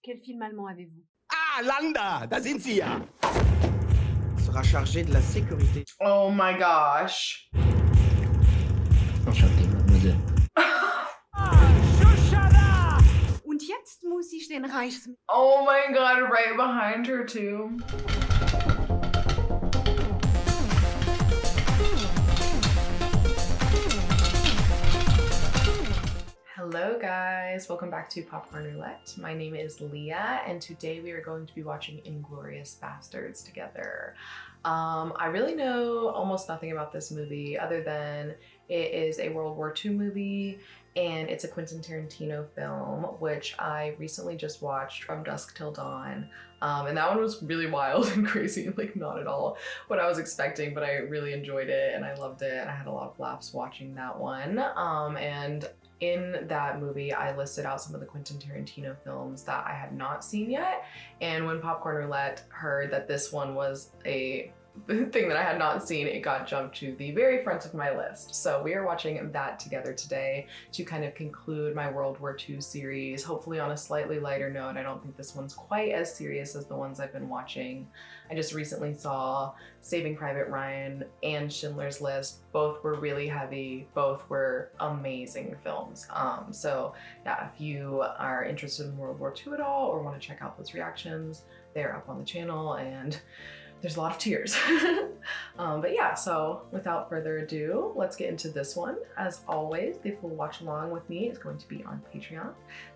Quel film allemand avez-vous? Ah, Landa, da sind Sie ja! Sera chargé de la sécurité. Oh my gosh. Enchanté, mademoiselle. Shosanna! Und jetzt muss ich den Reichs... Oh my god, right behind her too. Hello guys, welcome back to Popcorn Roulette. My name is Leah and today we are going to be watching Inglourious Basterds together. I really know almost nothing about this movie other than it is a World War II movie and it's a Quentin Tarantino film, which I recently just watched From Dusk Till Dawn. And that one was really wild and crazy, like not at all what I was expecting, but I really enjoyed it and I loved it. I had a lot of laughs watching that one. And in that movie, I listed out some of the Quentin Tarantino films that I had not seen yet. And when Popcorn Roulette heard that this one was a thing that I had not seen, it got jumped to the very front of my list. So we are watching that together today to kind of conclude my World War II series, hopefully on a slightly lighter note. I don't think this one's quite as serious as the ones I've been watching. I just recently saw Saving Private Ryan and Schindler's List. Both were really heavy, both were amazing films. So yeah, if you are interested in World War II at all or want to check out those reactions, they're up on the channel and there's a lot of tears. But yeah, so without further ado, let's get into this one. As always, the full watch along with me is going to be on Patreon.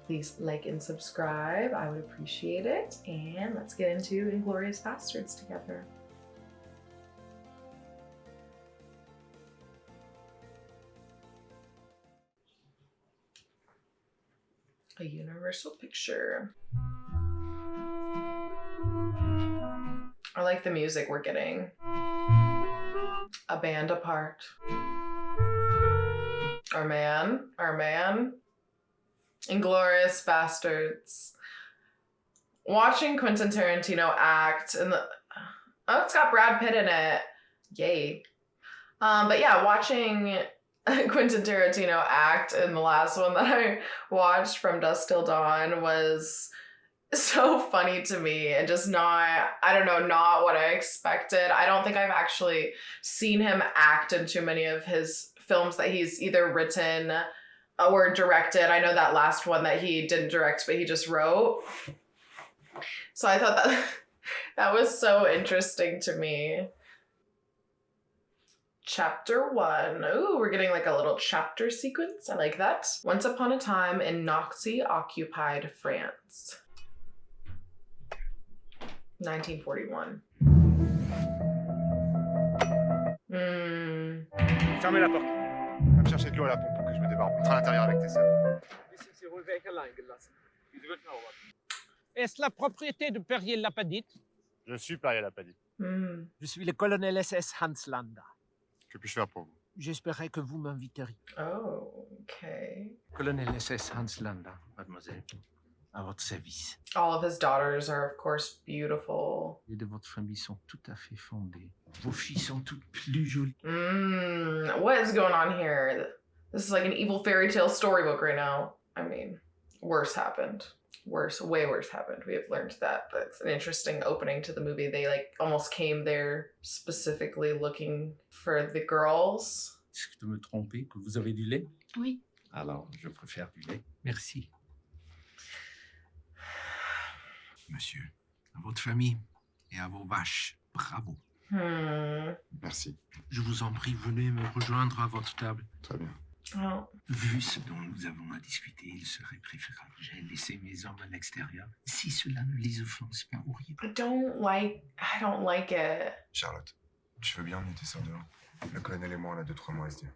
Please like and subscribe, I would appreciate it. And let's get into Inglourious Basterds together. A universal picture. I like the music we're getting. A band apart. Our man. Inglourious Basterds. Watching Quentin Tarantino act in the... Oh, it's got Brad Pitt in it. Yay. But yeah, watching Quentin Tarantino act in the last one that I watched, From Dusk Till Dawn, was so funny to me and just not, I don't know, not what I expected. I don't think I've actually seen him act in too many of his films that he's either written or directed. I know that last one that he didn't direct, but he just wrote. So I thought that was so interesting to me. Chapter 1. Ooh, we're getting like a little chapter sequence. I like that. Once upon a time in Nazi-occupied France. 1941. Fermez la porte. Va me chercher de l'eau à la pompe pour que je me débarque. Entre à l'intérieur avec tes sœurs. Est-ce la propriété de Perrier-Lapadite? Je suis Perrier-Lapadite. Je suis le colonel SS Hans Landa. Que puis-je faire pour vous? J'espérais que vous m'inviteriez. Oh, okay. Colonel SS Hans Landa, mademoiselle. À votre service. All of his daughters are, of course, beautiful. Les de votre famille sont tout à fait fondées. Vos filles sont toutes plus jolies. What is going on here? This is like an evil fairy tale storybook right now. I mean, worse happened. Way worse happened. We have learned that. But it's an interesting opening to the movie. They like almost came there specifically looking for the girls. Est-ce que je me tromper que vous avez du lait? Oui. Alors, je préfère du lait. Merci. Monsieur, à votre famille et à vos vaches, bravo. Merci. Je vous en prie, venez me rejoindre à votre table. Très bien. Oh. Vu ce dont nous avons à discuter, il serait préférable que j'aie laissé mes hommes à l'extérieur. Si cela ne les offense pas ou rien. I don't like it. Charlotte, tu veux bien emmener tes sœurs dehors? Le colonel et moi, on a 2-3 mots à se dire.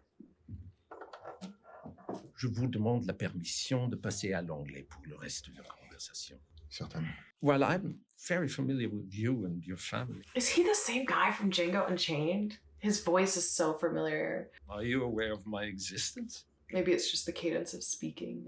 Je vous demande la permission de passer à l'anglais pour le reste de la conversation. Certainement. Well, I'm very familiar with you and your family. Is he the same guy from Django Unchained? His voice is so familiar. Are you aware of my existence? Maybe it's just the cadence of speaking.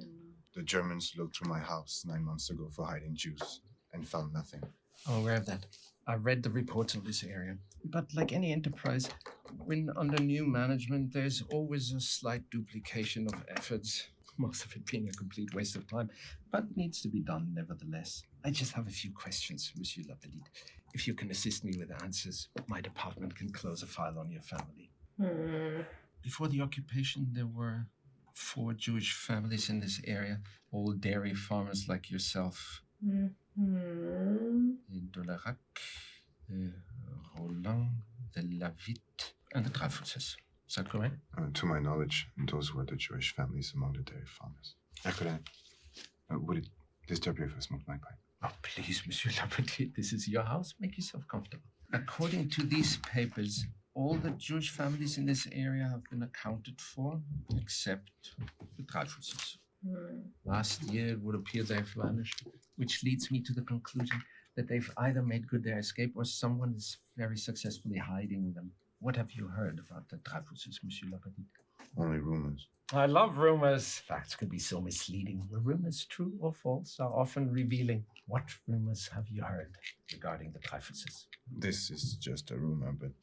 The Germans looked through my house 9 months ago for hiding Jews and found nothing. I'm aware of that. I read the reports of this area. But like any enterprise, when under new management, there's always a slight duplication of efforts. most of it being a complete waste of time, but needs to be done nevertheless. I just have a few questions, Monsieur Lapelite. If you can assist me with answers, my department can close a file on your family. Before the occupation, there were 4 Jewish families in this area, all dairy farmers like yourself. De Dolarac, the Roland, the Lavitte, and the Dreyfuses. Is that correct? To my knowledge, those were the Jewish families among the dairy farmers. Would it disturb you if I smoked my pipe? Oh, please, Monsieur Lapelite, this is your house. Make yourself comfortable. According to these papers, all the Jewish families in this area have been accounted for, except the Dreyfuses. Last year, it would appear they've vanished, which leads me to the conclusion that they've either made good their escape or someone is very successfully hiding them. What have you heard about the Dreyfuses, Monsieur Lapelite? Only rumors. I love rumors. Facts can be so misleading. Were rumors true or false are often revealing. What rumors have you heard regarding the Dreyfuses? This is just a rumor, but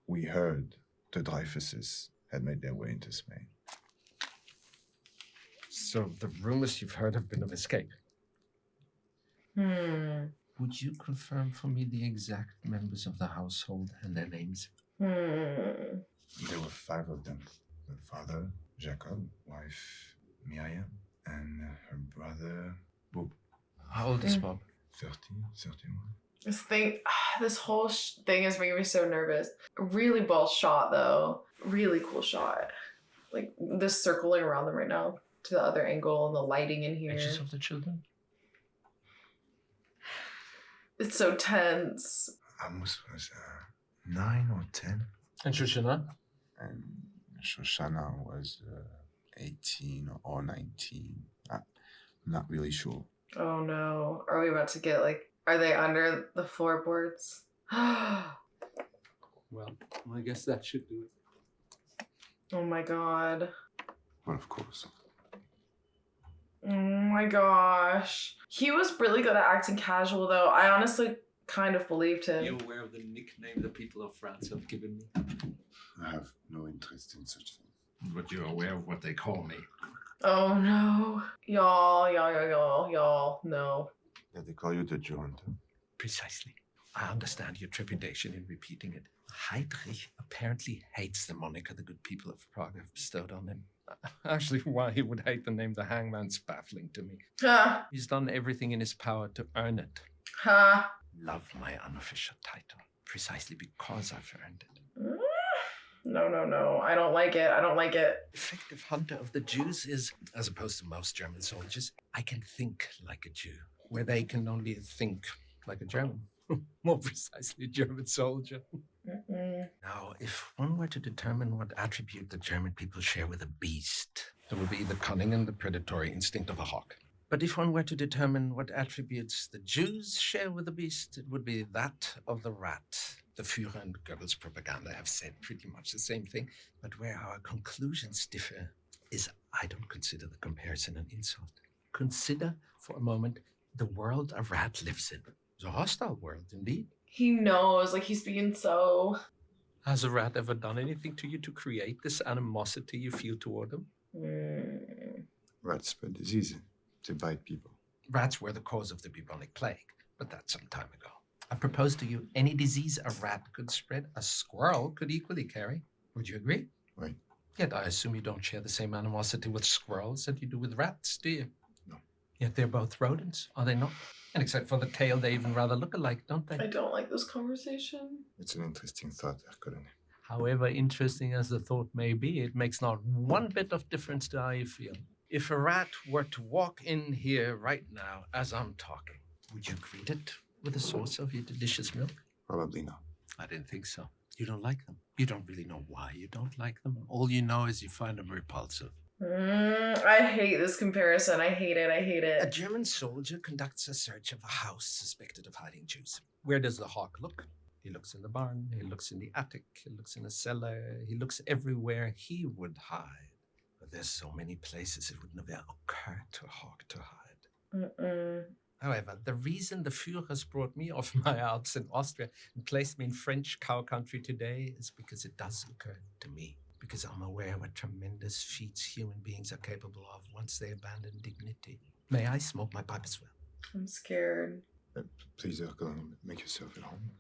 we heard the Dreyfuses had made their way into Spain. So the rumors you've heard have been of escape? Would you confirm for me the exact members of the household and their names? There were 5 of them. The father, Jacob, wife, Miriam, and her brother, Bob. How old is Bob? 30, 31. This whole thing is making me so nervous. Really well shot though. Really cool shot. Like this circling around them right now to the other angle and the lighting in here. Ages of the children? It's so tense. Amos was 9 or 10. And Shosanna? And Shosanna was 18 or 19. I'm not really sure. Oh no. Are we about to get are they under the floorboards? Well, I guess that should do it. Oh my god. Well, of course. Oh my gosh. He was really good at acting casual though. I honestly kind of believed him. You're aware of the nickname the people of France have given me? I have no interest in such things. But you're aware of what they call me. Oh no. Y'all, no. Did they call you the Jew hunter? Precisely. I understand your trepidation in repeating it. Heydrich apparently hates the moniker the good people of Prague have bestowed on him. Actually, why he would hate the name the Hangman's baffling to me. Huh. He's done everything in his power to earn it. Huh. Love my unofficial title, precisely because I've earned it. No. I don't like it. Effective hunter of the Jews is, as opposed to most German soldiers, I can think like a Jew, where they can only think like a German. More precisely, a German soldier. Now, if one were to determine what attribute the German people share with a beast, it would be the cunning and the predatory instinct of a hawk. But if one were to determine what attributes the Jews share with the beast, it would be that of the rat. The Führer and Goebbels propaganda have said pretty much the same thing, but where our conclusions differ is I don't consider the comparison an insult. Consider for a moment the world a rat lives in. It's a hostile world, indeed. He knows, he's being so... Has a rat ever done anything to you to create this animosity you feel toward them? Rats spread disease. They bite people. Rats were the cause of the bubonic plague, but that's some time ago. I propose to you any disease a rat could spread, a squirrel could equally carry. Would you agree? Right. Yet I assume you don't share the same animosity with squirrels that you do with rats, do you? No. Yet they're both rodents, are they not? And except for the tail, they even rather look alike, don't they? I don't like this conversation. It's an interesting thought, Colonel. However interesting as the thought may be, it makes not one bit of difference to how you feel. If a rat were to walk in here right now as I'm talking, would you greet it with a source of your delicious milk? Probably not. I didn't think so. You don't like them. You don't really know why you don't like them. All you know is you find them repulsive. I hate this comparison. I hate it. A German soldier conducts a search of a house suspected of hiding Jews. Where does the hawk look? He looks in the barn, he looks in the attic, he looks in the cellar, he looks everywhere he would hide. But there's so many places it would never occur to a hawk to hide. However, the reason the Führers brought me off my Alps in Austria and placed me in French cow country today is because it does occur to me. because I'm aware what tremendous feats human beings are capable of once they abandon dignity. May I smoke my pipe as well? I'm scared. Please, go and make yourself at home.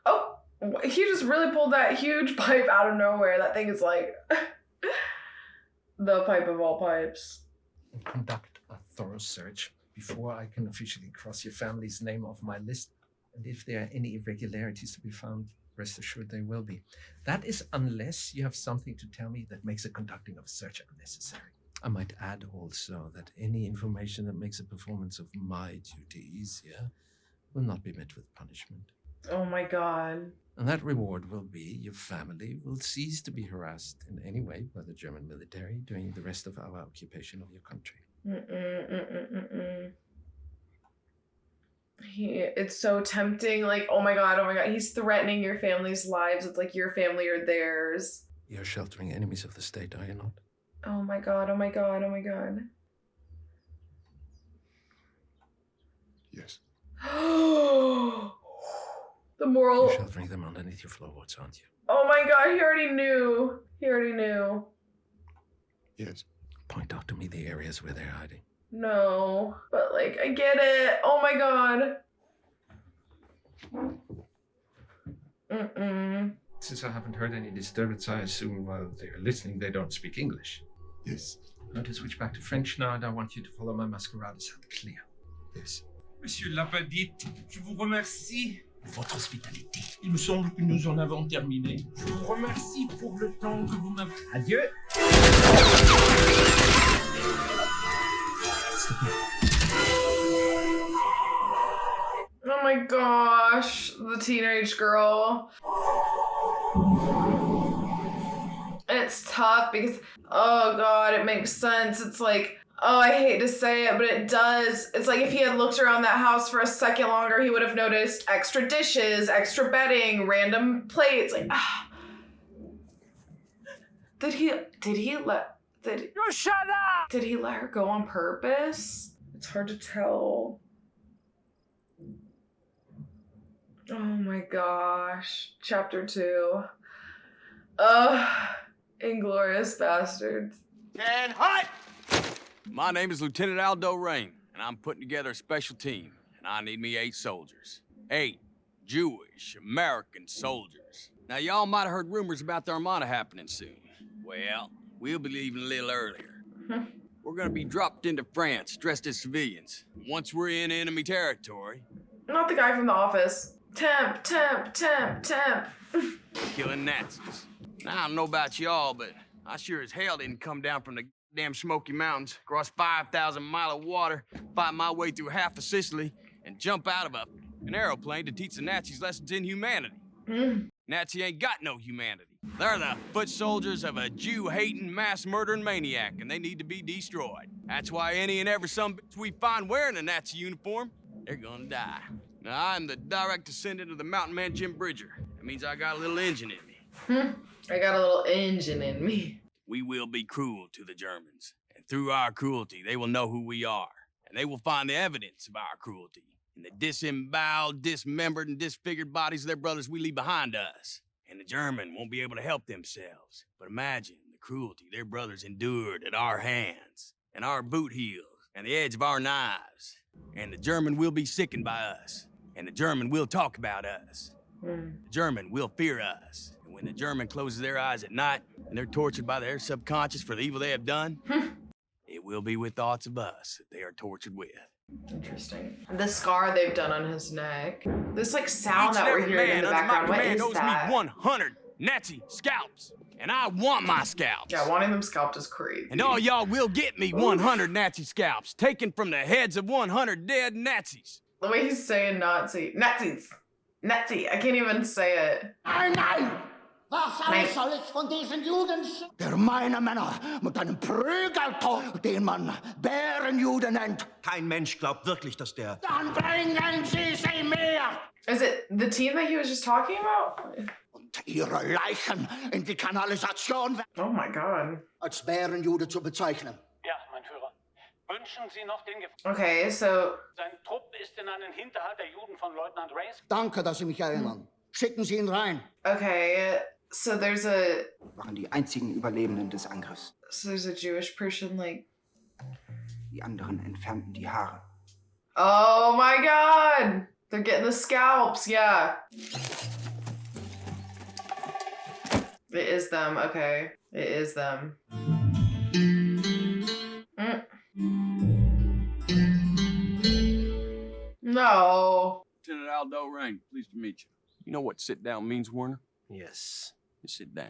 Oh, he just really pulled that huge pipe out of nowhere. That thing is like the pipe of all pipes. Conduct a thorough search before I can officially cross your family's name off my list. And if there are any irregularities to be found, rest assured they will be. That is unless you have something to tell me that makes the conducting of a search unnecessary. I might add also that any information that makes the performance of my duty easier will not be met with punishment. Oh my God. And that reward will be your family will cease to be harassed in any way by the German military during the rest of our occupation of your country. It's so tempting. Like, oh my God, he's threatening your family's lives. It's like your family or theirs. You're sheltering enemies of the state, are you not? Oh my God, oh my God, oh my God. Yes. The moral. You're sheltering them underneath your floorboards, aren't you? Oh my God, he already knew. He already knew. Yes. Point out to me the areas where they're hiding. No, but like, I get it. Oh my God. Since I haven't heard any disturbance, I assume while they're listening, they don't speak English. Yes. I'm going to switch back to French now, and I want you to follow my masquerade sound clear. Yes. Monsieur Lapadite, je vous remercie. Votre hospitalité. Il me semble que nous en avons terminé. Je vous remercie pour le temps que vous m'avez... Adieu. Oh my gosh, the teenage girl. And it's tough because, oh God, it makes sense. It's like, oh, I hate to say it, but it does. It's like if he had looked around that house for a second longer, he would have noticed extra dishes, extra bedding, random plates. Like, Did he let her go on purpose? It's hard to tell. Oh my gosh. Chapter 2. Inglourious Basterds. And hut! My name is Lieutenant Aldo Raine, and I'm putting together a special team, and I need me 8 soldiers. 8 Jewish American soldiers. Now, y'all might have heard rumors about the Armada happening soon. Well, we'll be leaving a little earlier. We're gonna be dropped into France, dressed as civilians. Once we're in enemy territory... Not the guy from The Office. Temp. Killing Nazis. Now, I don't know about y'all, but I sure as hell didn't come down from the damn Smoky Mountains, cross 5,000 miles of water, fight my way through half of Sicily, and jump out of an aeroplane to teach the Nazis lessons in humanity. Nazi ain't got no humanity. They're the foot soldiers of a Jew-hating, mass-murdering maniac, and they need to be destroyed. That's why any and every sumbitch we find wearing a Nazi uniform, they're gonna die. Now, I'm the direct descendant of the mountain man Jim Bridger. That means I got a little engine in me. I got a little engine in me. We will be cruel to the Germans, and through our cruelty, they will know who we are, and they will find the evidence of our cruelty in the disemboweled, dismembered, and disfigured bodies of their brothers we leave behind us. And the German won't be able to help themselves. But imagine the cruelty their brothers endured at our hands, and our boot heels, and the edge of our knives. And the German will be sickened by us, and the German will talk about us. The German will fear us. And when the German closes their eyes at night, and they're tortured by their subconscious for the evil they have done, it will be with thoughts of us that they are tortured with. Interesting. The scar they've done on his neck. This like sound that we're hearing in the background. What is that? Me 100 Nazi scalps, and I want my scalps. Yeah, wanting them scalped is crazy. And all y'all will get me 100 Nazi scalps, taken from the heads of 100 dead Nazis. The way he's saying Nazi. Nazis. Nazi. I can't even say it. Nein! Was soll ich von diesen Juden? Der meine Männer mit einem Prügeltod, den man Bärenjude nennt. Kein Mensch glaubt wirklich, dass der... Dann bringen Sie sie mir! Is it the team that he was just talking about? Und ihre Leichen in die Kanalisation. Oh my God. Als Bärenjude zu bezeichnen. Ja, mein Führer. Wünschen Sie noch den Okay, so... Sein Trupp ist in einen Hinterhalt der Juden von Leutnant Reissue. Danke, dass Sie mich erinnern. Schicken Sie ihn rein. Okay, So there's a... Waren die einzigen Überlebenden des Angriffs. So there's a Jewish person, like... Die anderen entfernten die Haare. Oh my god! They're getting the scalps, yeah. It is them, okay. It is them. No. Lieutenant Aldo Raine, pleased to meet you. You know what sit down means, Werner? Yes. Just sit down.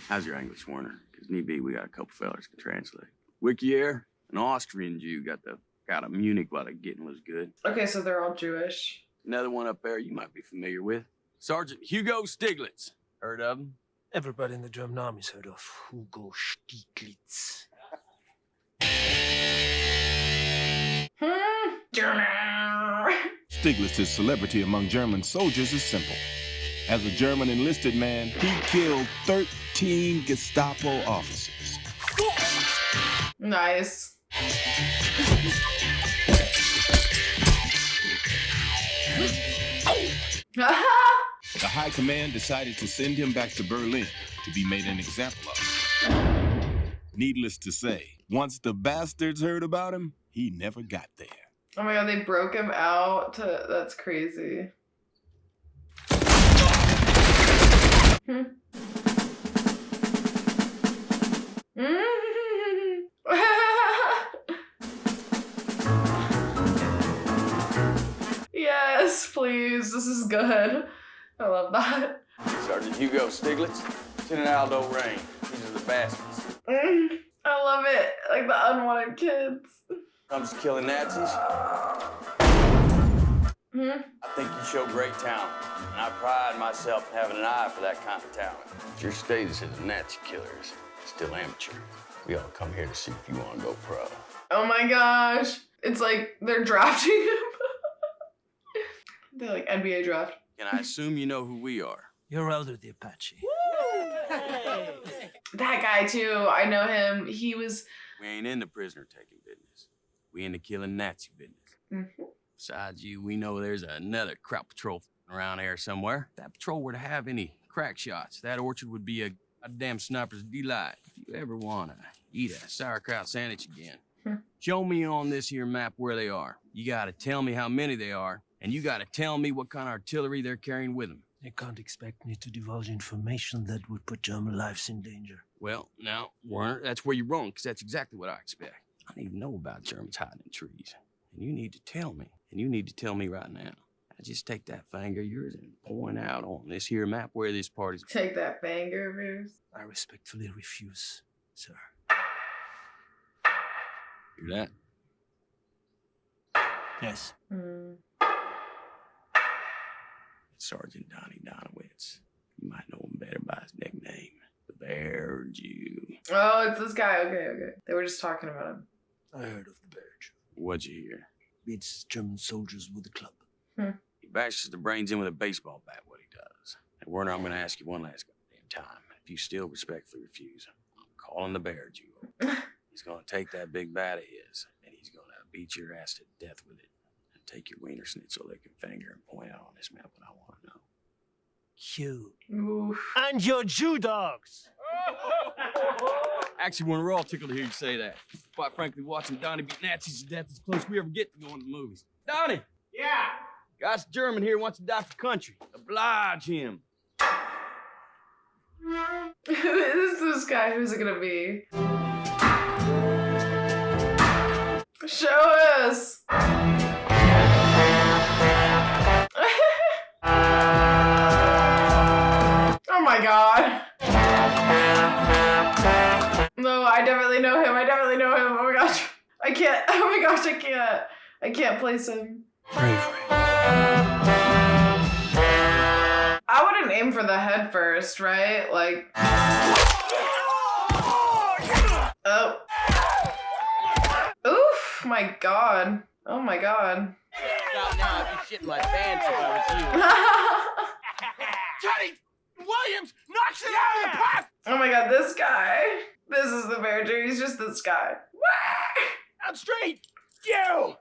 How's your English, Werner? Because need be, we got a couple fellas can translate. Wikier, an Austrian Jew, got out of Munich while the getting was good. Okay, so they're all Jewish. Another one up there you might be familiar with. Sergeant Hugo Stiglitz. Heard of him? Everybody in the German army's heard of Hugo Stiglitz. Stiglitz's celebrity among German soldiers is simple. As a German enlisted man, he killed 13 Gestapo officers. Nice. The High Command decided to send him back to Berlin to be made an example of. Needless to say, once the bastards heard about him, he never got there. Oh my god, they broke him out to... That's crazy. Yes, please. This is good. I love that. Sergeant Hugo Stiglitz, Lieutenant Aldo Raine. These are the bastards. I love it. Like the unwanted kids. Comes to killing Nazis. I think you show great talent, and I pride myself in having an eye for that kind of talent. But your status as a Nazi killer is still amateur. We all come here to see if you want to go pro. Oh my gosh. It's like they're drafting him. They're like NBA draft. Can I assume you know who we are? You're Elder the Apache. That guy too. I know him. He was... We ain't into prisoner-taking business. We into killing Nazi business. Besides you, we know there's another crowd patrol around here somewhere. If that patrol were to have any crack shots, that orchard would be a goddamn sniper's delight. If you ever want to eat a sauerkraut sandwich again, show me on this here map where they are. You got to tell me how many they are, and you got to tell me what kind of artillery they're carrying with them. You can't expect me to divulge information that would put German lives in danger. Well, now, Werner, that's where you're wrong, because that's exactly what I expect. I need to know about Germans hiding in trees, and you need to tell me. And you need to tell me right now. I just take that finger of yours and point out on this here map where this party's... Take that finger of yours? I respectfully refuse, sir. Hear that? Yes. Sergeant Donnie Donowitz. You might know him better by his nickname, the Bear Jew. Oh, it's this guy. Okay. They were just talking about him. I heard of the Bear Jew. What'd you hear? Beats German soldiers with a club. He bashes the brains in with a baseball bat, what he does. And Werner, I'm gonna ask you one last goddamn time. If you still respectfully refuse, I'm calling the Bear Jew. He's gonna take that big bat of his, and he's gonna beat your ass to death with it. And take your wiener schnitzel licking finger and point out on this map what I want to know. Q. Oof. And your Jew dogs! Actually, we're all tickled to hear you say that. Quite frankly, watching Donnie beat Nazis to death is as close we ever get to going to the movies. Donnie! Yeah? Guy's German here wants to die for country. Oblige him. Who is this guy? Who's it gonna be? Show us! Oh my god. No, I definitely know him. Oh my gosh. I can't. Oh my gosh, I can't place him. Bravery. I wouldn't aim for the head first, right? Like... Oh. Oof, my god. Oh my god. Now I'd be shitting my pants if I was you. Teddy Williams knocks it out of the park! Oh my god, this guy. This is the Bear Jew. He's just this guy. Out straight! You!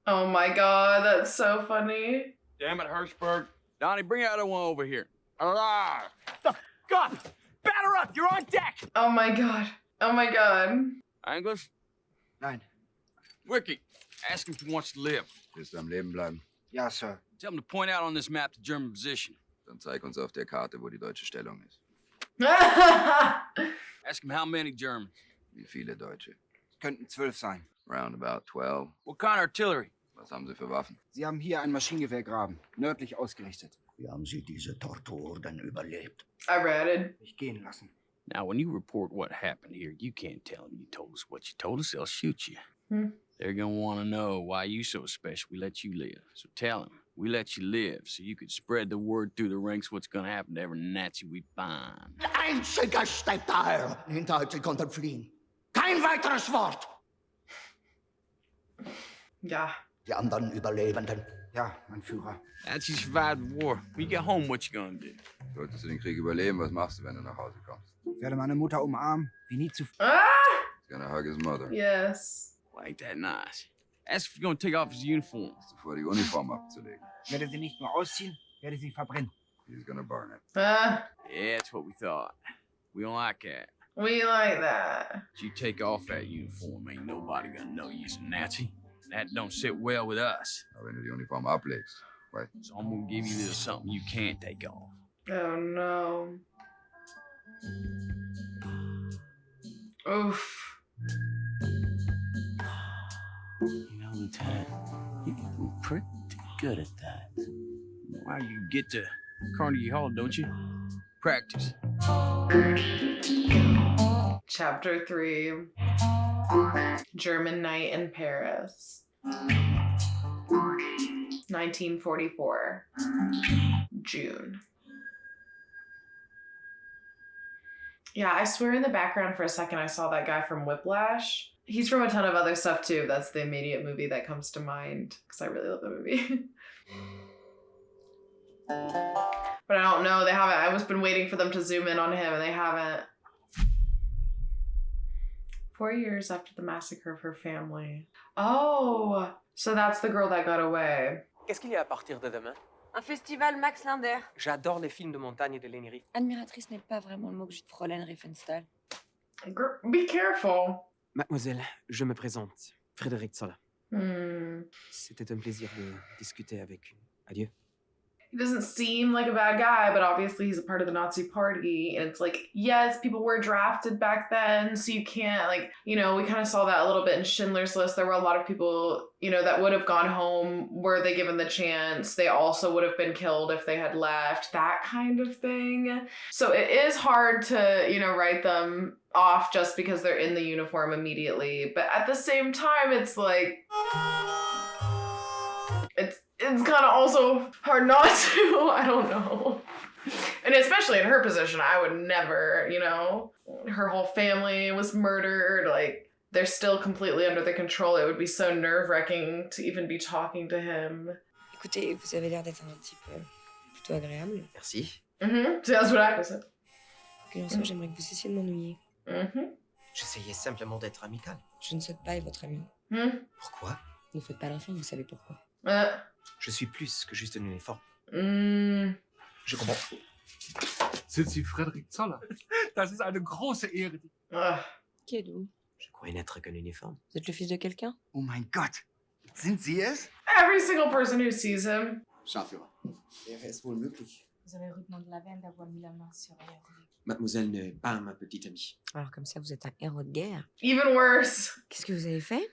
Oh my god, that's so funny. Damn it, Hirschberg. Donnie, bring out the one over here. Alive! fuck up! Batter up! You're on deck! Oh my god. Oh my god. English? Nein. Ricky, ask him if he wants to live. Willst du am Leben bleiben? Ja, Sir. Tell him to point out on this map the German position. Dann zeig uns auf der Karte, wo die deutsche Stellung ist. Ask him how many Germans. Wie viele Deutsche? Es könnten 12 sein. Round about 12. What kind of artillery? Was haben sie für Waffen? Sie haben hier ein Maschinengewehrgraben, nördlich ausgerichtet. Wie haben Sie diese Tortur denn überlebt? I ratted. Mich gehen lassen. Now, when you report what happened here, you can't tell them you told us what you told us. They'll shoot you. They're gonna want to know why you so special. We let you live. So tell them we let you live so you could spread the word through the ranks what's gonna happen to every Nazi we find. Ein einziger steckt daher. Hinterhalt, Sie konnten fliehen. Kein weiteres Wort. Ja. Die anderen Überlebenden. Ja, mein Führer. Nazis survived the war. When you get home, what you gonna do? Solltest du den Krieg überleben, was machst du, wenn du nach Hause kommst? Ich werde meine Mutter umarmen, wie nie zuvor. Ah! He's gonna hug his mother. Yes. Well, ain't that nice? Ask if you're gonna take off his uniform. Zuvor die Uniform abzulegen. Ich werde sie nicht nur ausziehen, werde sie verbrennen. He's gonna burn it. Yeah, that's what we thought. We don't like that. We like that. If you take off that uniform, ain't nobody gonna know you's a Nazi. That don't sit well with us. Aber wenn du die Uniform ablegst, right? So I'm gonna give you little something you can't take off. Oh no. Oof. You know, Lieutenant, you're pretty good at that. Why you get to Carnegie Hall, don't you? Practice. Chapter 3. German Night in Paris. 1944. June. Yeah, I swear in the background for a second I saw that guy from Whiplash. He's from a ton of other stuff too. That's the immediate movie that comes to mind because I really love the movie. But I don't know. They haven't. I was been waiting for them to zoom in on him and they haven't. 4 years after the massacre of her family. Oh, so that's the girl that got away. Qu'est-ce qu'il y a à partir de demain? Un festival Max Linder. J'adore les films de montagne et de Lennery. Admiratrice n'est pas vraiment le mot que je Fräulein Riefenstahl. Be careful. Mademoiselle, je me présente. Frédéric Zoller. Hmm. C'était un plaisir de discuter avec vous. Adieu. He doesn't seem like a bad guy, but obviously he's a part of the Nazi party. And it's like, yes, people were drafted back then, so you can't, like, you know, we kind of saw that a little bit in Schindler's List. There were a lot of people, you know, that would have gone home were they given the chance. They also would have been killed if they had left, that kind of thing. So it is hard to, you know, write them off just because they're in the uniform immediately. But at the same time, it's like, it's kind of also hard not to. I don't know. And especially in her position, I would never, you know, her whole family was murdered. Like, they're still completely under their control. It would be so nerve-wracking to even be talking to him. Écoutez, vous avez l'air d'être un type plutôt agréable. Merci. So that's what I said. Qu'il en soit, j'aimerais que vous cessiez de m'ennuyer. J'essayais simplement d'être amical. Je ne souhaite pas être votre ami. Pourquoi? Ne faites pas l'enfant, vous savez pourquoi. Je suis plus que juste un uniforme. Je comprends. Sind Sie Frédéric Zoller? Das ist eine große Ehre. Qui êtes-vous? Je croyais n'être qu'un uniforme. Vous êtes le fils de quelqu'un? Oh mein Gott. Sind Sie es? Every single person who sees him. Scharführer. Wäre es wohl möglich? Vous avez rudement de la veine d'avoir mis la main sur elle. Mademoiselle n'est pas ma petite amie. Alors comme ça, vous êtes un héros de guerre. Even worse. Qu'est-ce que vous avez fait?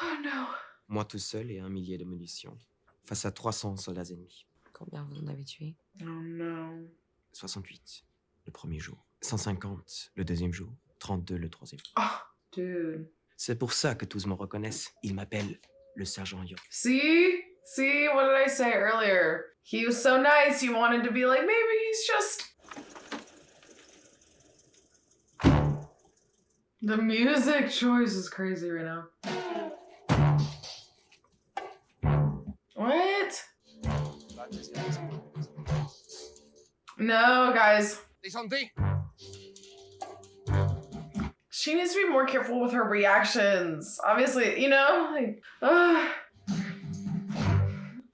Oh no. Moi tout seul et 1 millier de munitions. Face à 300 soldats ennemis. Combien vous en avez tué? Oh no. 68 le premier jour. 150 le deuxième jour. 32 le troisième. Oh, dude. C'est pour ça que tous me reconnaissent. Ils m'appellent le sergent York. See? See, what did I say earlier? He was so nice, you wanted to be like, maybe he's just... The music choice is crazy right now. What? No, guys. She needs to be more careful with her reactions. Obviously, you know, like,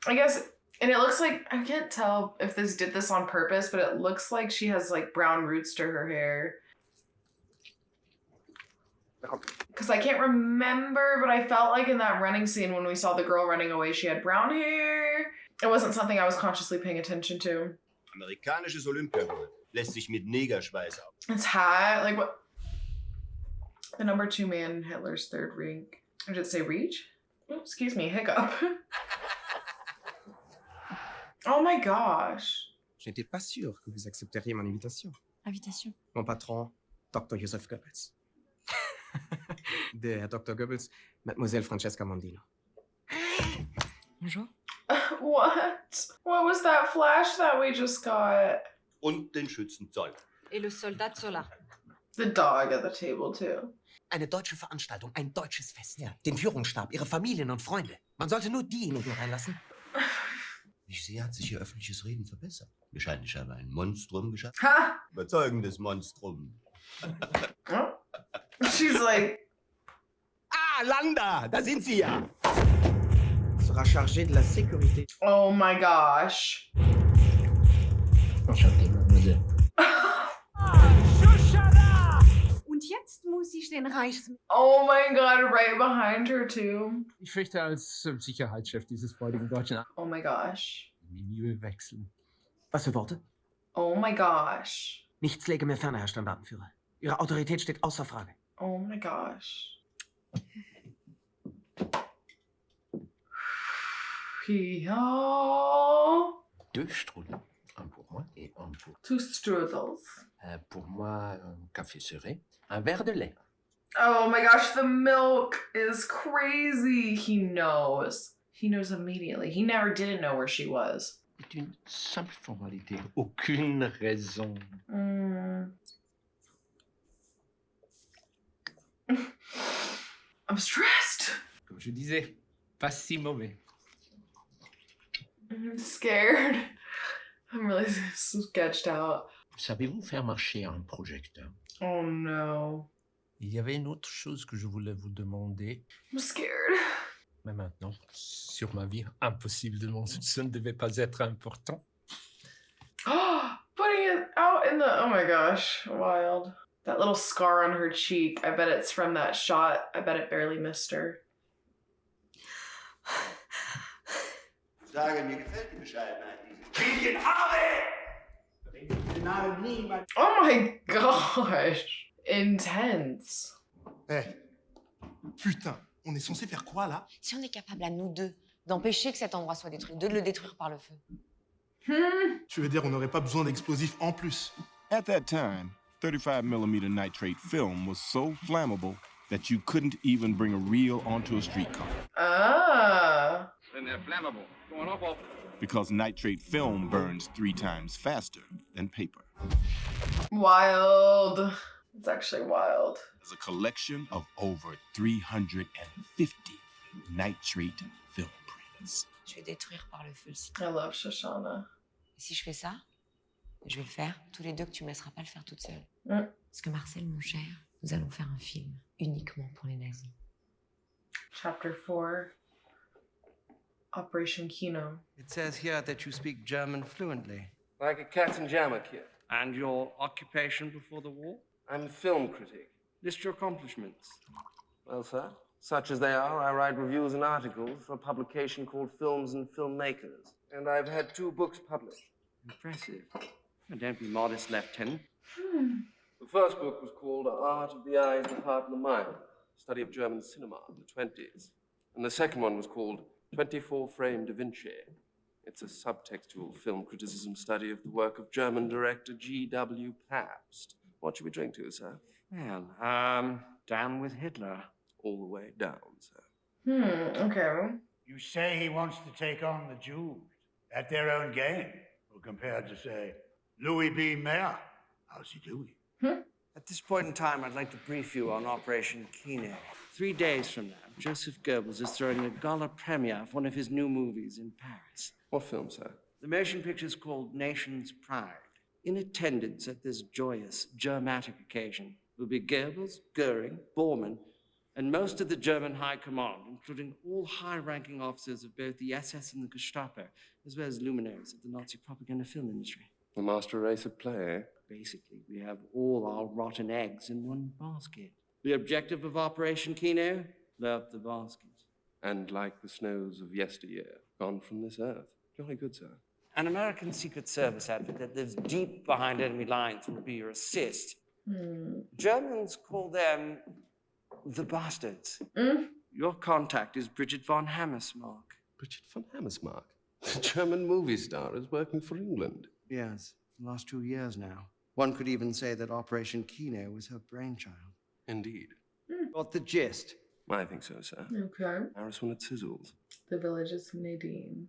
I guess And it looks like, I can't tell if this did this on purpose, but it looks like she has like brown roots to her hair. Because I can't remember, but I felt like in that running scene when we saw the girl running away, she had brown hair. It wasn't something I was consciously paying attention to. Amerikanisches Olympiagold lässt sich mit Negerschweiß ab. It's hat, like what? The number 2 man in Hitler's third rank. Or did it say reach? Oh, excuse me, hiccup. Oh my gosh. Je n'étais pas sûr que vous accepteriez mon invitation. Invitation. Mon patron, Dr. Joseph Goebbels. De Herr Dr. Goebbels, Mademoiselle Francesca Mondino. Bonjour. What? What was that flash that we just got? Und den Schützenzoll. Et le soldat Zola. The dog at the table too. Eine deutsche Veranstaltung, ein deutsches Fest. Ja. Den Führungsstab, ihre Familien und Freunde. Man sollte nur diejenigen reinlassen. Ich sehe, hat sich ihr öffentliches Reden verbessert. Wahrscheinlich habe ein Monstrum geschaffen. Ha! Überzeugendes Monstrum. She's like... Ah, Landa! Da sind Sie ja! Sera chargé de la sécurité. Oh my gosh. Enchanté, mademoiselle. Shosanna! Und jetzt muss ich den Reichsminister... Oh my god, right behind her too. Ich fürchte, als Sicherheitschef dieses freudigen Deutschen Oh my gosh. Milieu wechseln. Was für Worte? Oh my gosh. Nichts läge mir ferner, Herr Standartenführer. Ihre Autorität steht außer Frage. Oh my gosh. Ja. 2 strudels. Un pour moi et un pour... 2 strudels. Pour moi, un café serré. Un verre de lait. Oh my gosh, the milk is crazy. He knows. He knows immediately. He never didn't know where she was. C'est une simple formalité. Aucune raison. I'm stressed. Comme je disais, pas si mauvais. I'm scared. I'm really sketched out. Savez-vous faire marcher un projecteur? Oh no. Il y avait une autre chose que je voulais vous demander. I'm scared. Mais maintenant, sur ma vie, impossible de demander. Ce ne devait pas être important. Putting it out in the... Oh my gosh. Wild. That little scar on her cheek. I bet it's from that shot. I bet it barely missed her. Sage, mir gefällt die Bescheidenheit nicht. Oh my gosh. Intense. Putain, on est censé faire quoi là? Si on est capable à nous deux d'empêcher que cet endroit soit détruit, de le détruire par le feu. Tu veux dire on n'aurait pas besoin d'explosifs en plus? At that time, 35mm nitrate film was so flammable that you couldn't even bring a reel onto a streetcar. Ah. Then they're flammable. Going off. Because nitrate film burns 3 times faster than paper. Wild. It's actually wild. There's a collection of over 350 nitrate film prints. Je vais détruire par le feu le site. I love Shosanna. Et si je fais ça, je vais le faire tous les deux, que tu me laisseras pas le faire toute seule. Parce que Marcel, mon cher, nous allons faire un film uniquement pour les nazis. Chapter 4. Operation Kino. It says here that you speak German fluently. Like a cat and jammer, kid. And your occupation before the war? I'm a film critic. List your accomplishments. Well, sir, such as they are, I write reviews and articles for a publication called Films and Filmmakers. And I've had 2 books published. Impressive. Don't be modest, Lieutenant. The first book was called Art of the Eyes, the Heart and the Mind, study of German cinema in the 20s. And the second one was called 24-Frame Da Vinci. It's a subtextual film criticism study of the work of German director G.W. Pabst. What should we drink to, sir? Well, down with Hitler. All the way down, sir. Okay. You say he wants to take on the Jews at their own game. Well, compared to, say, Louis B. Mayer. How's he doing? At this point in time, I'd like to brief you on Operation Kino. 3 days from now, Joseph Goebbels is throwing a gala premiere of one of his new movies in Paris. What film, sir? The motion picture is called Nation's Pride. In attendance at this joyous, dramatic occasion will be Goebbels, Goering, Bormann, And most of the German High Command, including all high-ranking officers of both the SS and the Gestapo, as well as luminaries of the Nazi propaganda film industry. The master race at play, eh? Basically, we have all our rotten eggs in one basket. The objective of Operation Kino? Blow up the basket. And like the snows of yesteryear, gone from this earth. Jolly good, sir. An American Secret Service outfit that lives deep behind enemy lines will be your assist. Germans call them the Bastards. Your contact is Bridget von Hammersmark. Bridget von Hammersmark? The German movie star is working for England. Yes, the last 2 years now. One could even say that Operation Kino was her brainchild. Indeed. Got the gist? I think so, sir. Okay. Paris when it sizzles. The village is Nadine.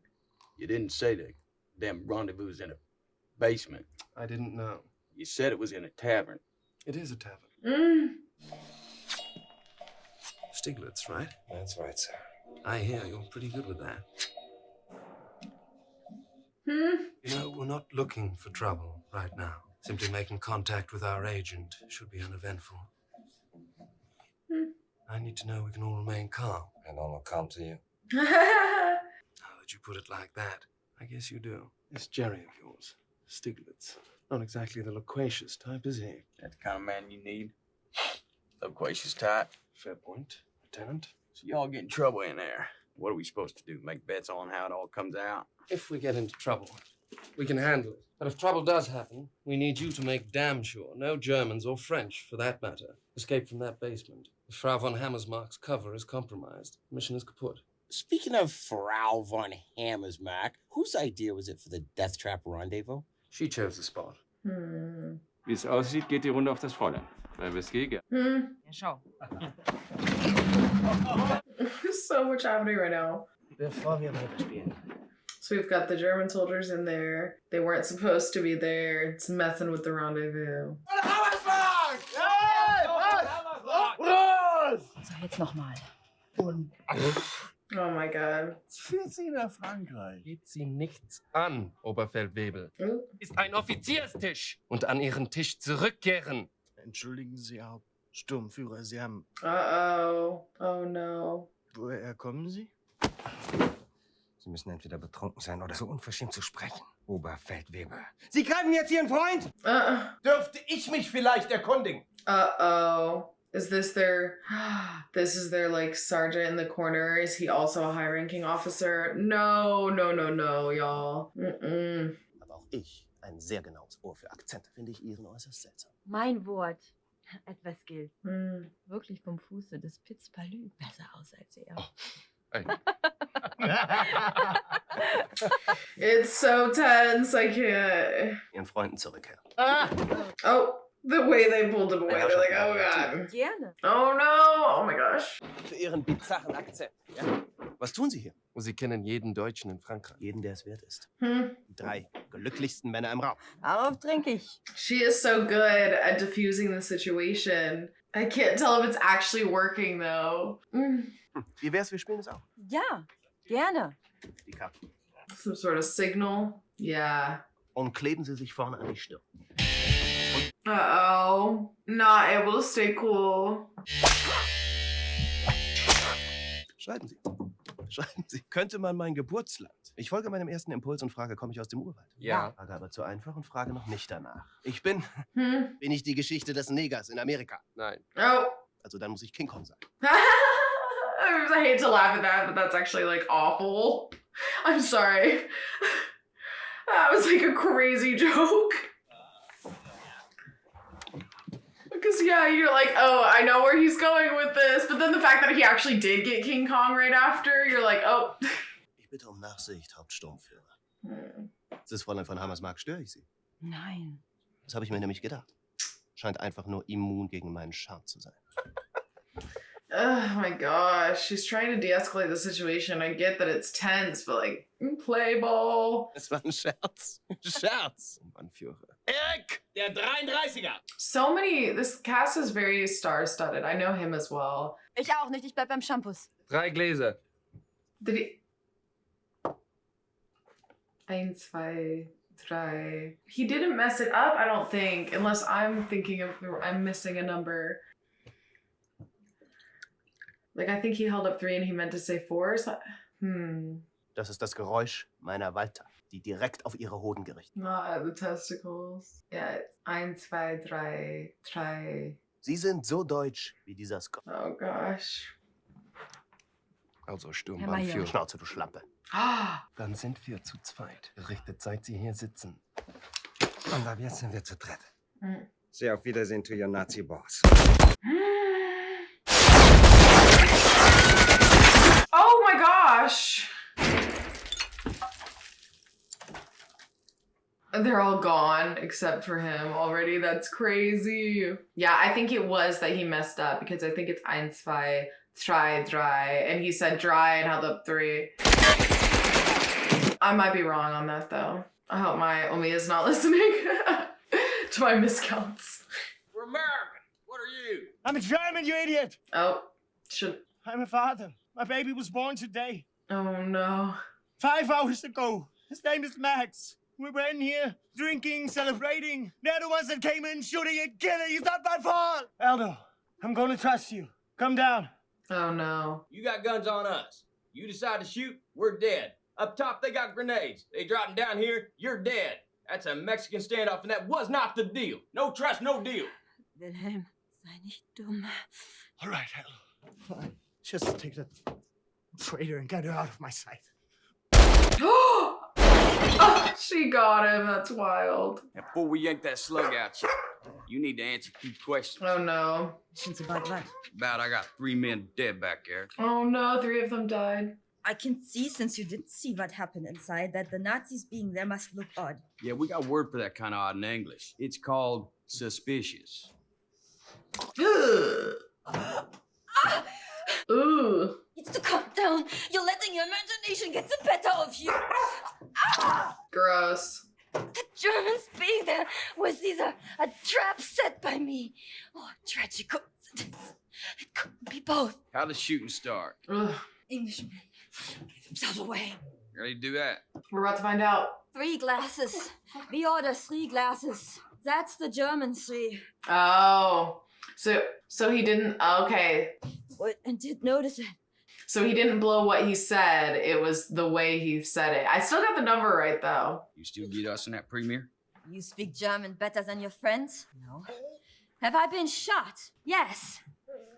You didn't say the damn rendezvous in a basement. I didn't know. You said it was in a tavern. It is a tavern. Stieglitz, right? That's right, sir. I hear you're pretty good with that. You know, we're not looking for trouble right now. Simply making contact with our agent should be uneventful. I need to know we can all remain calm. And all will come to you. Now that you put it like that, I guess you do. This Jerry of yours, Stieglitz, not exactly the loquacious type, is he? That's the kind of man you need. Loquacious type. Fair point, Lieutenant. So y'all get in trouble in there. What are we supposed to do? Make bets on how it all comes out? If we get into trouble, we can handle it. But if trouble does happen, we need you to make damn sure no Germans or French, for that matter, escape from that basement. If Frau von Hammersmark's cover is compromised, the mission is kaput. Speaking of Frau von Hammersmark, whose idea was it for the death trap rendezvous? She chose the spot. Wie es aussieht, geht die Runde auf das Fräulein. Bei Whisky, ja. Ja, schau. So much happening right now. Bevor wir weiterspielen. So we've got the German soldiers in there. They weren't supposed to be there. It's messing with the rendezvous. So, jetzt nochmal. Oh my god. Führt sie nach Frankreich. Geht sie nichts an, Oberfeldwebel. Ist ein Offizierstisch. Und an ihren Tisch zurückkehren. Entschuldigen Sie, Hauptsturmführer, Sie haben... Uh-oh. Oh no. Woher kommen Sie? Sie müssen entweder betrunken sein oder so unverschämt zu sprechen. Oberfeldwebel. Sie greifen jetzt Ihren Freund? Dürfte ich mich vielleicht erkundigen? Uh-oh. Is this their... This is their, like, sergeant in the corner? Is he also a high-ranking officer? No, no, no, no, y'all. Aber auch ich, ein sehr genaues Ohr für Akzente, finde ich Ihren äußerst seltsam. Mein Wort. Etwas gilt. Wirklich vom Fuße des Pitzpalü besser aus als er. It's so tense, I can't. Ihren Freunden zurückkehren. Oh, the way they pulled him away. They're like, oh god. Gerne. Oh no, oh my gosh. Für Ihren bizarren Akzent, ja? Was tun Sie hier? Sie kennen jeden Deutschen in Frankreich. Jeden, der es wert ist. Die 3 glücklichsten Männer im Raum. Darauf trinke ich. She is so good at diffusing the situation. I can't tell if it's actually working though. Wie wär's, wir spielen es auch? Ja, gerne. Die Karte. Some sort of signal. Yeah. Und kleben Sie sich vorne an die Stirn. Uh-oh. Not able to stay cool. Schreiben Sie. Schreiben Sie. Könnte man mein Geburtsland? Ich folge meinem ersten Impuls und frage, komme ich aus dem Urwald? Ja. Frage aber zu einfach und frage noch nicht danach. Ich bin... Bin ich die Geschichte des Negers in Amerika? Nein. Oh. Also dann muss ich King Kong sein. I hate to laugh at that, but that's actually, like, awful. I'm sorry. That was, like, a crazy joke. Because, yeah, you're like, oh, I know where he's going with this. But then the fact that he actually did get King Kong right after, you're like, oh. Ich bitte um Nachsicht, Hauptsturmführer. Ist das Fräulein von Hammersmark, störe ich Sie? Nein. Das habe ich mir nämlich gedacht. Scheint einfach nur immun gegen meinen Charme zu sein. Oh my gosh, she's trying to de-escalate the situation. I get that it's tense, but like, play ball. Es war ein Scherz. Scherz. Anführer. Eric, der 33er. So many, this cast is very star-studded. I know him as well. Ich auch nicht, ich bleib beim Shampoos. 3 Gläser. Did he... 1, 2, 3. He didn't mess it up, I don't think, unless I'm thinking of, I'm missing a number. Like, I think he held up 3 and he meant to say 4. So, Das ist das Geräusch meiner Walter, die direkt auf ihre Hoden gerichtet. Not at the testicles. Yeah, it's 1, 2, 3, 3. Sie sind so deutsch wie dieser Scott. Oh gosh. Also Herr Sturmbannführer. Major. Schnauze, du Schlampe. Dann sind wir zu zweit. Gerichtet, seit Sie hier sitzen. Und ab jetzt sind wir zu dritt. Say auf Wiedersehen to your Nazi boss. Oh my gosh! They're all gone except for him already. That's crazy. Yeah, I think it was that he messed up because I think it's 1, 2, 3, 3, and he said dry and held up 3. I might be wrong on that though. I hope my Omi is not listening to my miscounts. We're American. What are you? I'm a German, you idiot! Oh, should... I'm a father. My baby was born today. Oh no. 5 hours ago. His name is Max. We were in here, drinking, celebrating. They're the ones that came in shooting and killing. It's not my fault! Aldo, I'm gonna trust you. Come down. Oh no. You got guns on us. You decide to shoot, we're dead. Up top, they got grenades. They drop them down here, you're dead. That's a Mexican standoff, and that was not the deal. No trust, no deal. Wilhelm, sei nicht dumm. All right, Aldo. Fine. Just take that traitor and get her out of my sight. Oh, she got him. That's wild. Before we yank that slug out you need to answer 2 questions. Oh no. Questions about what? About I got 3 men dead back there. Oh no, 3 of them died. I can see, since you didn't see what happened inside, that the Nazis being there must look odd. Yeah, we got a word for that kind of odd in English. It's called suspicious. Ooh. It's to calm down. You're letting your imagination get the better of you. Gross. The Germans being there was either a trap set by me or a tragic coincidence. It couldn't be both. How'd the shooting start? Englishman gave himself away. Ready to do that? We're about to find out. 3 glasses. We order 3 glasses. That's the German 3. Oh. So he didn't... Okay. What? And did notice it. So he didn't blow what he said. It was the way he said it. I still got the number right, though. You still get us in that premiere? You speak German better than your friends? No. Have I been shot? Yes.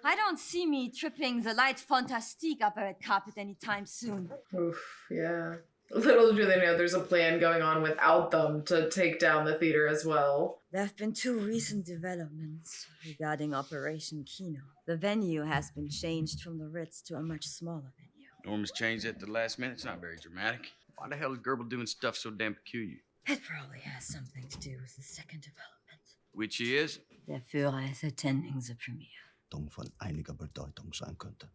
I don't see me tripping the light fantastique upper red carpet anytime soon. Oof, yeah. Little do they know there's a plan going on without them to take down the theater as well. There have been 2 recent developments regarding Operation Kino. The venue has been changed from the Ritz to a much smaller venue. Norma's changed at the last minute. It's not very dramatic. Why the hell is Gerbil doing stuff so damn peculiar? It probably has something to do with the second development. Which is? Der Führer is attending the premiere. Von einiger Bedeutung sein könnte.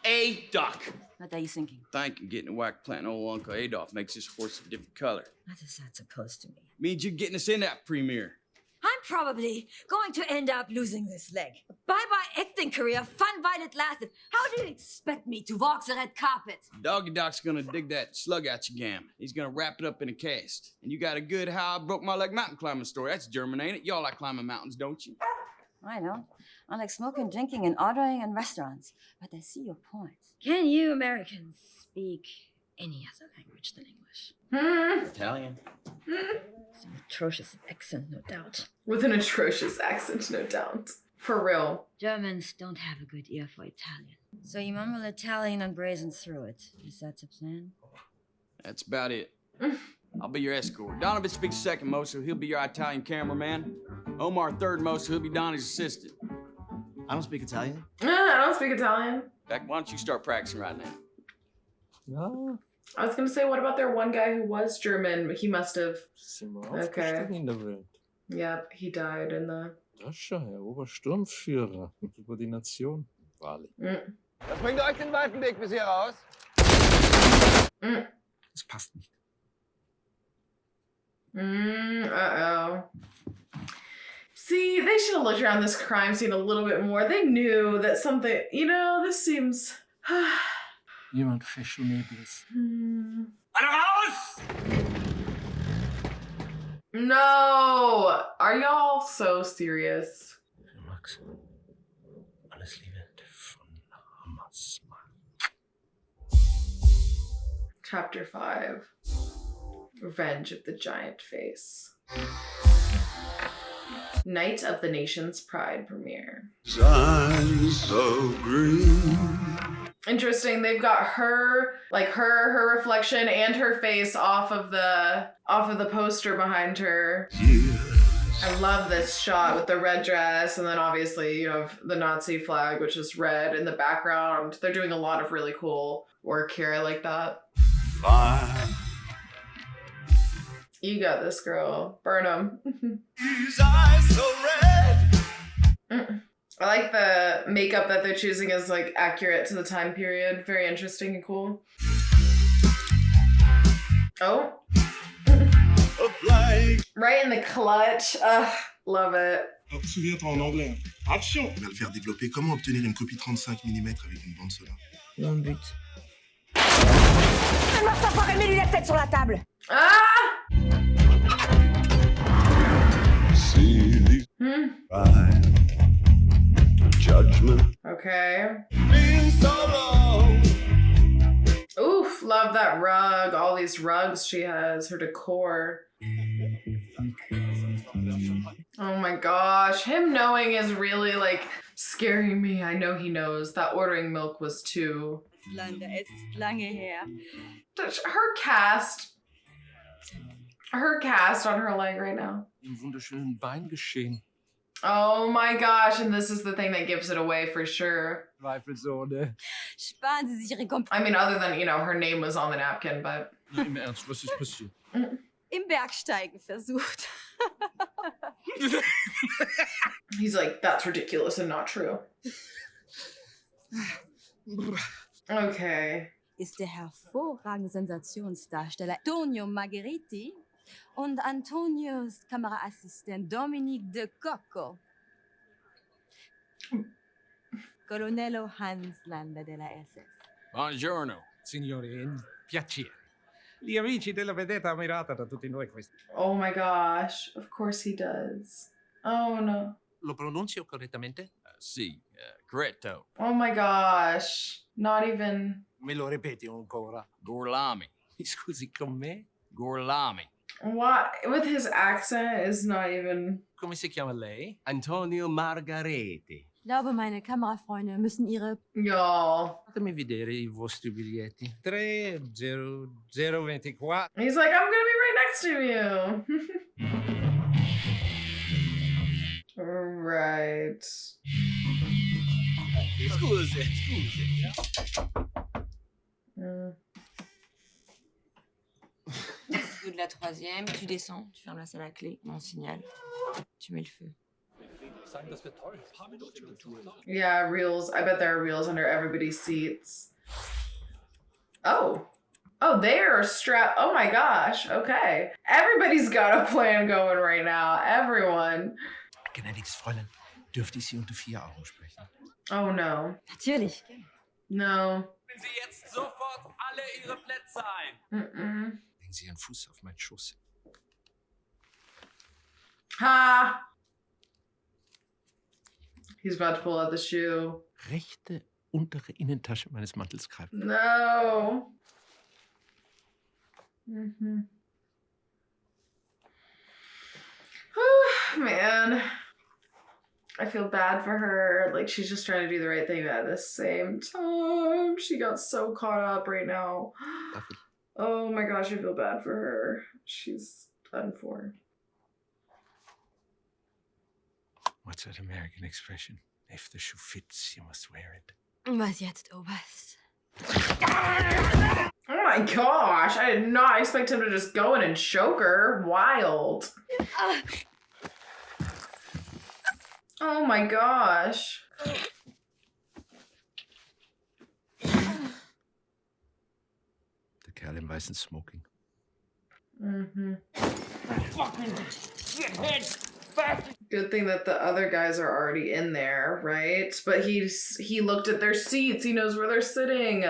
Adolf! What are you thinking? Thinking getting a whack planting old Uncle Adolf makes this horse a different color. What is that supposed to mean? Means you're getting us in that premiere. I'm probably going to end up losing this leg. Bye-bye acting career, fun while it lasted. How do you expect me to walk the red carpet? Doggy Doc's gonna dig that slug out your gam. He's gonna wrap it up in a cast. And you got a good how I broke my leg mountain climbing story. That's German, ain't it? Y'all like climbing mountains, don't you? I know. I like smoking, drinking, and ordering in restaurants. But I see your point. Can you Americans speak any other language than English? Italian. It's an atrocious accent, no doubt. With an atrocious accent, no doubt. For real. Germans don't have a good ear for Italian. So you mumble Italian and brazen through it. Is that the plan? That's about it. I'll be your escort. Donovan speaks second most, so he'll be your Italian cameraman. Omar third most, so he'll be Donnie's assistant. I don't speak Italian. I don't speak Italian. In fact, why don't you start practicing right now? No. I was gonna say, what about their one guy who was German? He must have... Okay. In der Welt. Yep, he died in the... Rascher, Herr Obersturmführer. Über die Nation. Wahrlich. Was bringt euch den weiten Weg bis hier raus? Das passt nicht. Uh-oh. See, they should have looked around this crime scene a little bit more. They knew that something, you know, this seems... Jemand fashionabel ist. No! Are y'all so serious? Max, alles Liebe von Hammer. Chapter 5. Revenge of the Giant Face. Night of the Nation's Pride premiere. Eyes so green. Interesting. They've got her, like her reflection and her face off of the poster behind her. I love this shot with the red dress, and then obviously you have the Nazi flag, which is red in the background. They're doing a lot of really cool work here. I like that. Fire. You got this, girl. Burn 'em. His eyes so red. I like the makeup that they're choosing is like accurate to the time period. Very interesting and cool. Oh. Right in the clutch. Love it. Souviens-toi en anglais. Action! On va le faire développer. Comment obtenir une copie 35 mm avec une bande sonore? Mon but. Fais-moi cet enfoiré, mets-lui la tête sur la table! Ah! Judgment. Okay. Been so long. Oof, love that rug. All these rugs she has, her decor. Oh my gosh, him knowing is really like scaring me. I know he knows that ordering milk was too. Landa, es ist lange her. Her cast on her leg right now. Im wunderschönen Bein geschehen. Oh my gosh, and this is the thing that gives it away for sure. Zweifelsohne. Sparen Sie sich Ihre I mean, other than, you know, her name was on the napkin, but... Im Ernst, was ist passiert? Im Bergsteigen versucht. He's like, that's ridiculous and not true. Okay. Ist der hervorragende Sensationsdarsteller Antonio Margheriti und Antonios Kameraassistent Dominique de Cocco. Colonnello Hans Landa della SS. Buongiorno. Signorine, piacere. Gli amici della vedetta ammirata da tutti noi questi. Oh my gosh, of course he does. Oh no. Lo pronuncio correttamente? Sì, corretto. Oh my gosh, not even... Me lo ripeti ancora? Gorlami. Scusi, con me? Gorlami. What? With his accent is not even... Come si chiama lei? Antonio Margarete. Ich glaube, meine Kamerafreunde müssen ihre... Ja. Fatemi vedere I vostri biglietti. 30024. He's like, I'm gonna be right next to you. Right. Scusi. Au de la troisième, tu descends, tu fermes la salle à clé, on signale, tu mets le feu. Yeah, reels. I bet there are reels under everybody's seats. Oh. Oh, they are strapped. Oh my gosh. Okay. Everybody's got a plan going right now. Everyone. Gnädiges Fräulein, dürfte ich Sie unter 4 Augen sprechen? Oh no. Natürlich. No. Nehmen Sie jetzt sofort alle Ihre Plätze ein. Legen Sie Ihren Fuß auf meinen Schoß. Ha! He's about to pull out the shoe. Rechte untere Innentasche meines Mantels greifen. No. Man. I feel bad for her. Like, she's just trying to do the right thing, but at the same time, she got so caught up right now. Oh my gosh, I feel bad for her. She's done for. What's that American expression? If the shoe fits, you must wear it. Was jetzt, Oberst? Oh my gosh, I did not expect him to just go in and choke her. Wild. Oh my gosh. Der Kerl im weißen Smoking. Good thing that the other guys are already in there, right? But he looked at their seats. He knows where they're sitting.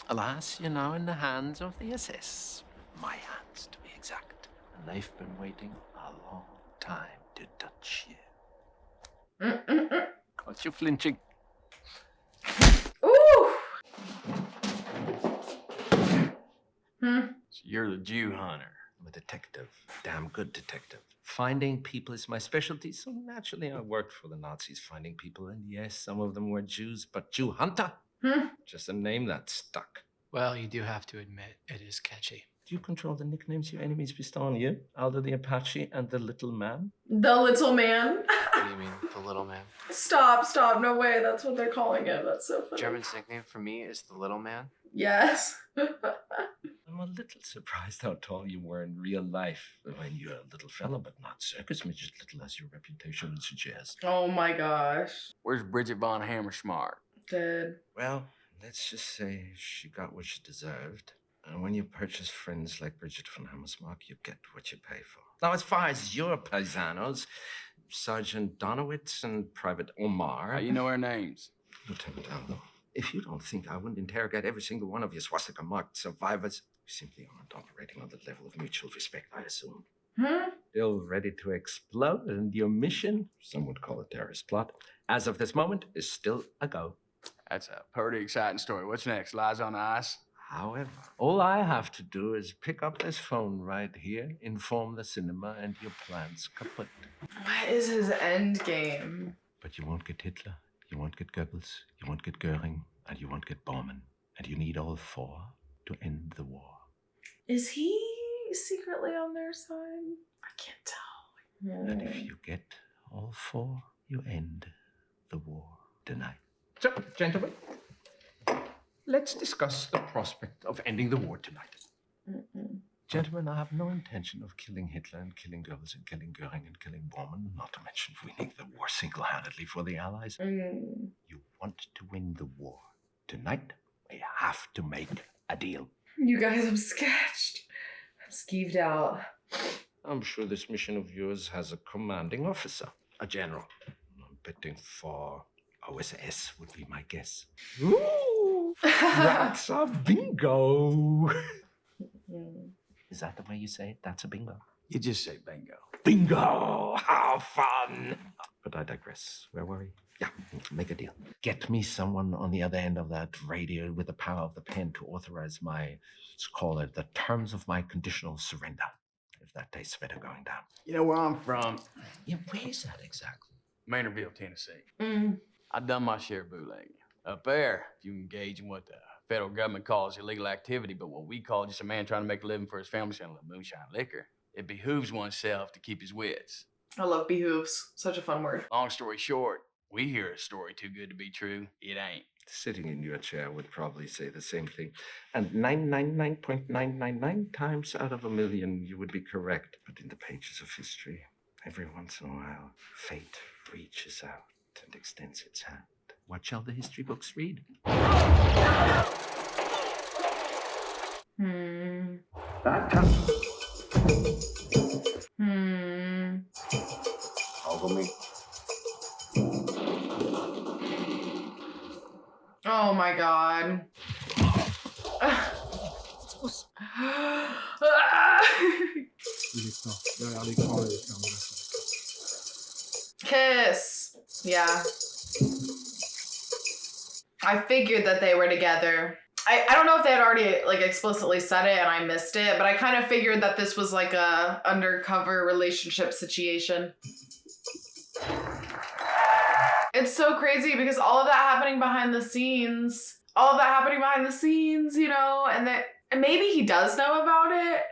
Alas, you're now in the hands of the SS. My hands, to be exact. And they've been waiting a long time to touch you. Got you flinching. Ooh! So you're the Jew hunter. I'm a detective, damn good detective. Finding people is my specialty, so naturally I worked for the Nazis finding people. And yes, some of them were Jews, but Jew hunter? Just a name that stuck. Well, you do have to admit, it is catchy. Do you control the nicknames your enemies bestow on you? Aldo the Apache and the Little Man? The Little Man. What do you mean, the little man? Stop, no way. That's what they're calling him. That's so funny. German's nickname for me is the little man. Yes. I'm a little surprised how tall you were in real life. I mean, you're a little fella, but not circus midget, little as your reputation would suggest. Oh my gosh. Where's Bridget von Hammersmark? Dead. Well, let's just say she got what she deserved. And when you purchase friends like Bridget von Hammersmark, you get what you pay for. Now, as far as your paisanos, Sergeant Donowitz and Private Omar... How you know our names? Lieutenant Aldo. If you don't think I wouldn't interrogate every single one of your swastika-marked survivors, you simply aren't operating on the level of mutual respect, I assume. Still ready to explode, and your mission, some would call it terrorist plot, as of this moment, is still a go. That's a pretty exciting story. What's next? Lies on ice? However, all I have to do is pick up this phone right here, inform the cinema, and your plan's kaput. What is his end game? But you won't get Hitler, you won't get Goebbels, you won't get Goering, and you won't get Bormann. And you need all four to end the war. Is he secretly on their side? I can't tell. And if you get all four, you end the war tonight. So, gentlemen, let's discuss the prospect of ending the war tonight. Gentlemen, I have no intention of killing Hitler and killing Goebbels and killing Goering and killing Bormann, not to mention winning the war single-handedly for the Allies. You want to win the war tonight, we have to make a deal. You guys, I'm sketched. I'm skeeved out. I'm sure this mission of yours has a commanding officer, a general. I'm betting for OSS would be my guess. Ooh, that's a bingo. Is that the way you say it? That's a bingo. You just say bingo. Bingo! How fun! But I digress. Where were we? Yeah, make a deal. Get me someone on the other end of that radio with the power of the pen to authorize my, let's call it, the terms of my conditional surrender. If that tastes better going down. You know where I'm from? Yeah, where's that exactly? Maynardville, Tennessee. I've done my share of bootlegging. Up there, if you engage in what the federal government calls illegal activity, but what we call just a man trying to make a living for his family selling moonshine liquor, it behooves oneself to keep his wits. I love behooves. Such a fun word. Long story short, we hear a story too good to be true. It ain't. Sitting in your chair would probably say the same thing. And 999.999 times out of a million, you would be correct. But in the pages of history, every once in a while, fate reaches out and extends its hand. What shall the history books read? Follow me. Oh my god. Kiss. Yeah. I figured that they were together. I don't know if they had already like explicitly said it and I missed it, but I kind of figured that this was like a undercover relationship situation. It's so crazy because all of that happening behind the scenes, you know, and maybe he does know about it.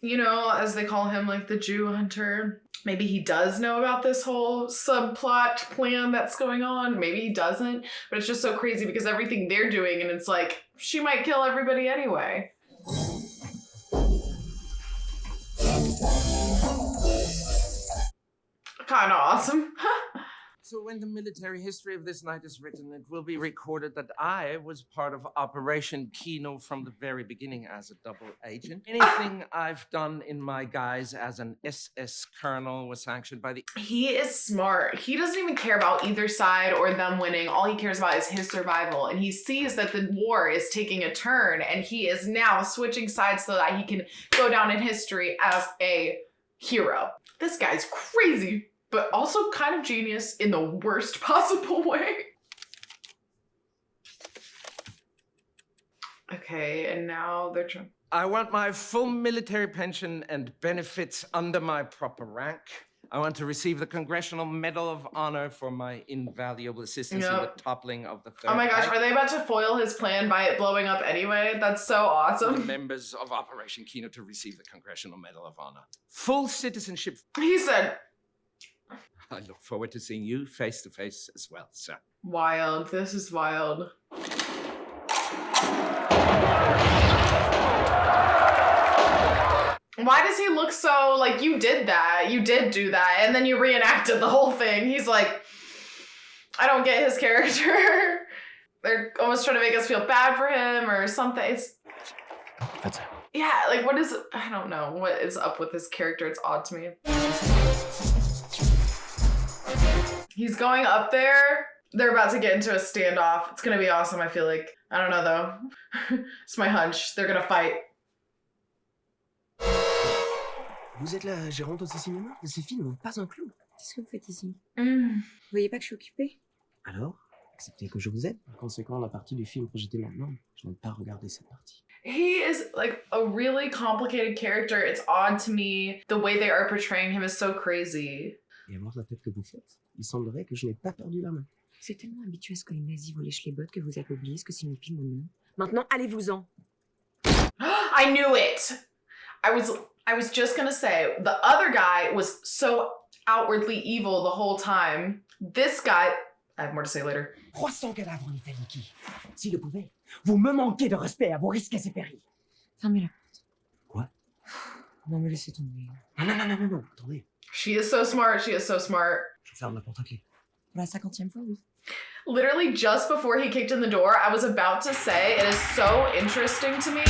You know, as they call him, like the Jew hunter. Maybe he does know about this whole subplot plan that's going on. Maybe he doesn't, but it's just so crazy because everything they're doing and it's like, she might kill everybody anyway. Kind of awesome. So when the military history of this night is written, it will be recorded that I was part of Operation Kino from the very beginning as a double agent. Anything I've done in my guise as an SS colonel was sanctioned by the... He is smart. He doesn't even care about either side or them winning. All he cares about is his survival. And he sees that the war is taking a turn and he is now switching sides so that he can go down in history as a hero. This guy's crazy, but also kind of genius in the worst possible way. Okay, and now they're trying. I want my full military pension and benefits under my proper rank. I want to receive the Congressional Medal of Honor for my invaluable assistance in the toppling of the Third Oh my gosh, Reich. are they about to foil his plan by it blowing up anyway? That's so The awesome. members of Operation Kino to receive the Congressional Medal of Honor. Full citizenship. He said, I look forward to seeing you face to face as well, sir. wild. This is wild. Why does he look so like you did that? You did do that. And then you reenacted the whole thing. He's like, I don't get his character. They're almost trying to make us feel bad for him or something. It's yeah, like what is, I don't know what is up with his character. It's odd to me. He's going up there. They're about to get into a standoff. It's gonna be awesome, I feel like. I don't know though. It's my hunch. They're gonna fight. Vous êtes la gérante de ces cinémas? De ces films, pas un clou. Qu'est-ce que vous faites ici? Vous voyez pas que je suis occupée? Alors, acceptez que je vous aide. Par conséquent, la partie du film projetée maintenant, je n'aime pas regarder cette partie. He is like a really complicated character. It's odd to me. The way they are portraying him is so crazy. Et à voir la tête que vous faites, il semblerait que je n'ai pas perdu la main. Vous êtes tellement habitué à ce que les nazis vous lèchent les bottes que vous avez oublié ce que signifie mon nom. Maintenant, allez-vous-en. I knew it! I was just gonna say, the other guy was so outwardly evil the whole time. This guy, I have more to say later. 300 cadavres en Italie qui, s'il le pouvait, vous me manquez de respect à vos risques et périls. Fermez la porte. Quoi? Non, mais laissez tomber. Non, attendez. She is so smart, she is so smart. Je ferme la porte à clé. Pour la 50e fois, oui. Literally just before he kicked in the door, I was about to say, it is so interesting to me.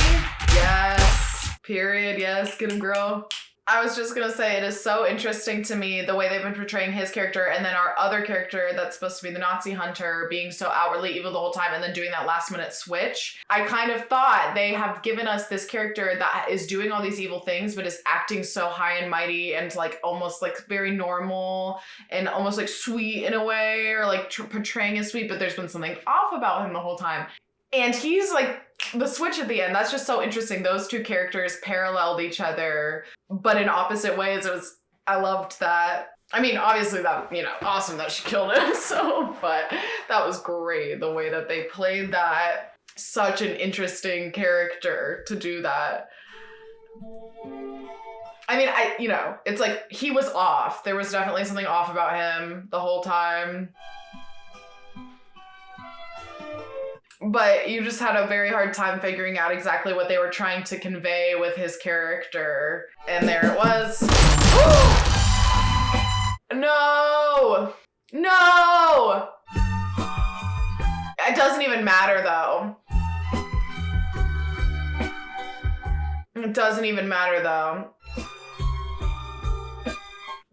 Yes, period, yes, get him, girl. I was just gonna say, it is so interesting to me the way they've been portraying his character and then our other character that's supposed to be the Nazi hunter being so outwardly evil the whole time and then doing that last minute switch. I kind of thought they have given us this character that is doing all these evil things but is acting so high and mighty and like almost like very normal and almost like sweet in a way, or like portraying as sweet, but there's been something off about him the whole time. And he's like, the switch at the end, that's just so interesting. Those two characters paralleled each other, but in opposite ways. I loved that. I mean, obviously that, you know, awesome that she killed him, so, but that was great, the way that they played that. Such an interesting character to do that. I mean, you know, it's like, he was off. There was definitely something off about him the whole time. But you just had a very hard time figuring out exactly what they were trying to convey with his character. And there it was. No! No! It doesn't even matter though. It doesn't even matter though.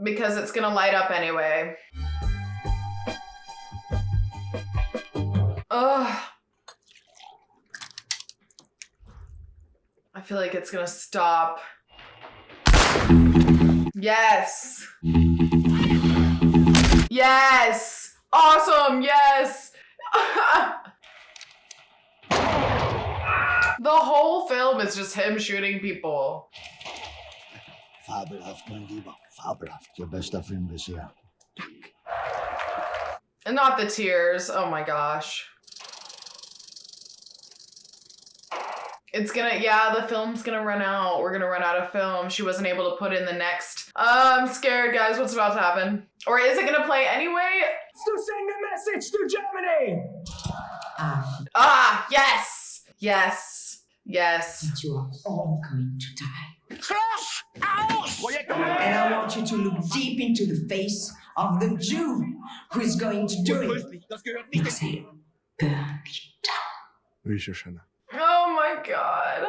Because it's gonna light up anyway. Ugh. I feel like it's gonna stop. Yes. Yes. Awesome. Yes. The whole film is just him shooting people. Fabelhaft, mein Lieber. Fabelhaft. Ihr bester Film bisher. And not the tears. Oh my gosh. It's gonna, yeah, the film's gonna run out. We're gonna run out of film. She wasn't able to put in the next. I'm scared, guys. What's about to happen? Or is it gonna play anyway? To send a message to Germany! Ah, yes! Yes. Yes. But you are all going to die. Schloss aus! And I want you to look deep into the face of the Jew who is going to do it. Marcel, burn him down. Oui, Shosanna. Oh my god.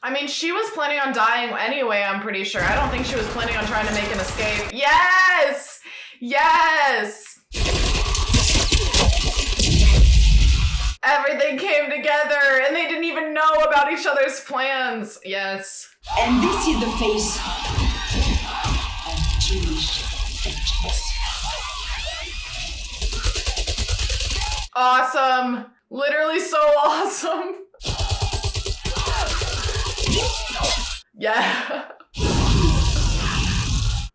I mean, she was planning on dying anyway, I'm pretty sure. I don't think she was planning on trying to make an escape. Yes! Yes! Everything came together and they didn't even know about each other's plans. Yes. And this is the face of Jewish vengeance. Awesome. Literally so awesome. Yeah.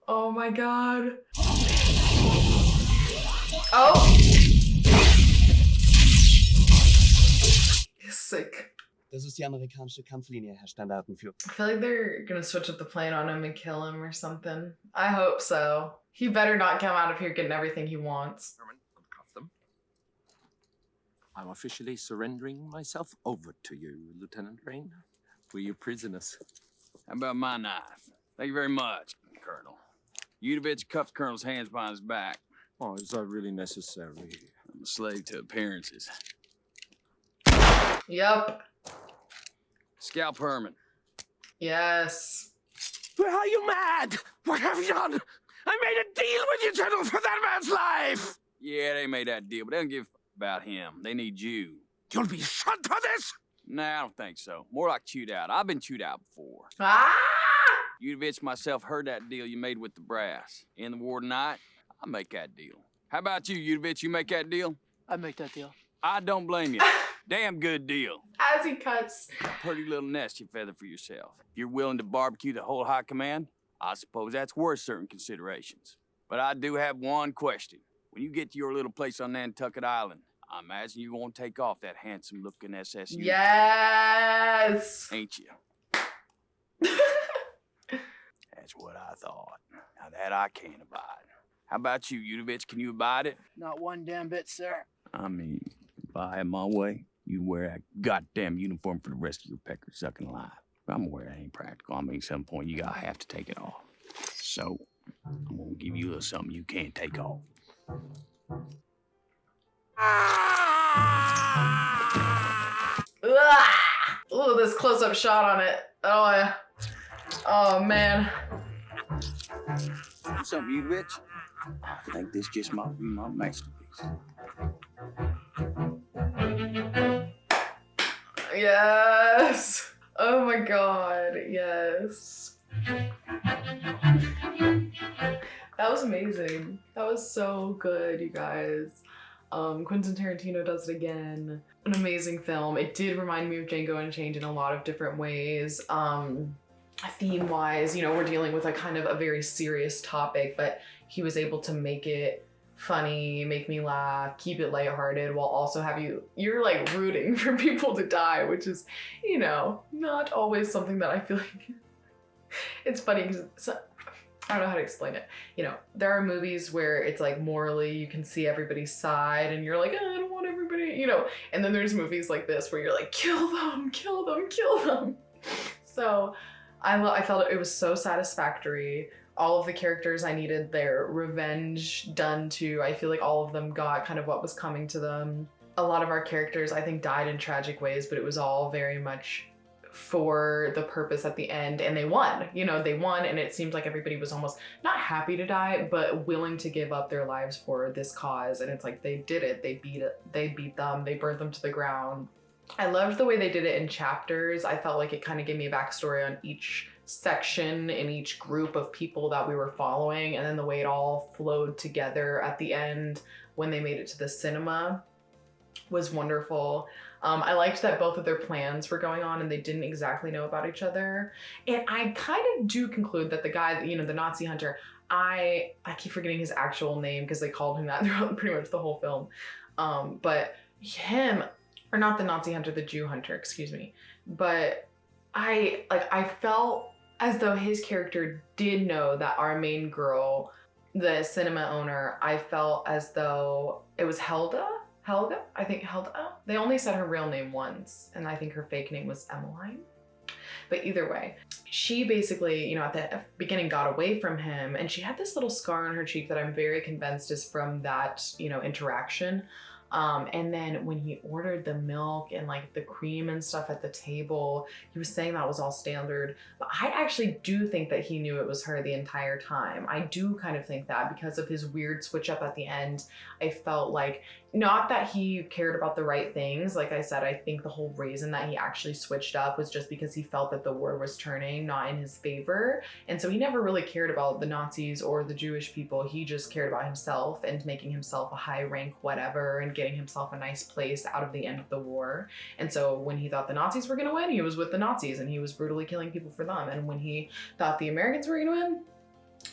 Oh my god. Oh. Sick. Das ist die amerikanische Kampflinie, Herr Standartenführer. I feel like they're gonna switch up the plan on him and kill him or something. I hope so. He better not come out of here getting everything he wants. Uncuff them. I'm officially surrendering myself over to you, Lieutenant Raine. We're your prisoners. How about my knife? Thank you very much, Colonel. Yudovich cuffed Colonel's hands behind his back. Oh, is that really necessary? I'm a slave to appearances. Yep. Scalp Herman. Yes. Are you mad? What have you done? I made a deal with you, General, for that man's life! Yeah, they made that deal, but they don't give a about him. They need you. You'll be shot for this? Nah, I don't think so. More like chewed out. I've been chewed out before. Ah! Yudovich myself heard that deal you made with the brass. In the war tonight, I'll make that deal. How about you, Yudovich? You make that deal? I make that deal. I don't blame you. Damn good deal. As he cuts. A pretty little nest you feather for yourself. If you're willing to barbecue the whole high command, I suppose that's worth certain considerations. But I do have one question. When you get to your little place on Nantucket Island, I imagine you're gonna take off that handsome-looking SS. Yes! Ain't you? That's what I thought. Now that I can't abide. How about you, Yudovich? Can you abide it? Not one damn bit, sir. I mean, if I had my way, you'd wear that goddamn uniform for the rest of your pecker-sucking life. I'm aware that ain't practical. I mean, at some point, you gotta have to take it off. So, I'm gonna give you a little something you can't take off. Ooh, this close-up shot on it. Oh, yeah. Oh, man. Something, Yudovich? I think this just might be my masterpiece. Yes. Oh my god, yes. That was amazing. That was so good, you guys. Quentin Tarantino does it again. An amazing film. It did remind me of Django Unchained in a lot of different ways. Theme-wise, you know, we're dealing with a kind of a very serious topic, but he was able to make it funny, make me laugh, keep it lighthearted, while also have you're like rooting for people to die, which is, you know, not always something that I feel like it's funny because I don't know how to explain it. You know, there are movies where it's like morally you can see everybody's side and you're like, oh, I don't want everybody, you know, and then there's movies like this where you're like, kill them, kill them, kill them. So I felt it was so satisfactory. All of the characters I needed their revenge done to. I feel like all of them got kind of what was coming to them. A lot of our characters, I think, died in tragic ways, but it was all very much for the purpose at the end, and they won. You know, they won, and it seemed like everybody was almost not happy to die, but willing to give up their lives for this cause. And it's like they did it. They beat them. They burnt them to the ground. I loved the way they did it in chapters. I felt like it kind of gave me a backstory on each section in each group of people that we were following, and then the way it all flowed together at the end when they made it to the cinema was wonderful. I liked that both of their plans were going on and they didn't exactly know about each other. And I kind of do conclude that the guy, you know, the Nazi hunter, I keep forgetting his actual name because they called him that throughout pretty much the whole film. But him, or not the Nazi hunter, the Jew hunter, excuse me. But I felt as though his character did know that our main girl, the cinema owner, I felt as though it was Helga? I think Helga. They only said her real name once, and I think her fake name was Emmeline. But either way, she basically, you know, at the beginning got away from him, and she had this little scar on her cheek that I'm very convinced is from that, you know, interaction. And then when he ordered the milk and like the cream and stuff at the table, he was saying that was all standard. But I actually do think that he knew it was her the entire time. I do kind of think that because of his weird switch up at the end, I felt like, not that he cared about the right things. Like I said, I think the whole reason that he actually switched up was just because he felt that the war was turning not in his favor. And so he never really cared about the Nazis or the Jewish people. He just cared about himself and making himself a high rank whatever and getting himself a nice place out of the end of the war. And so when he thought the Nazis were gonna win, he was with the Nazis and he was brutally killing people for them. And when he thought the Americans were gonna win,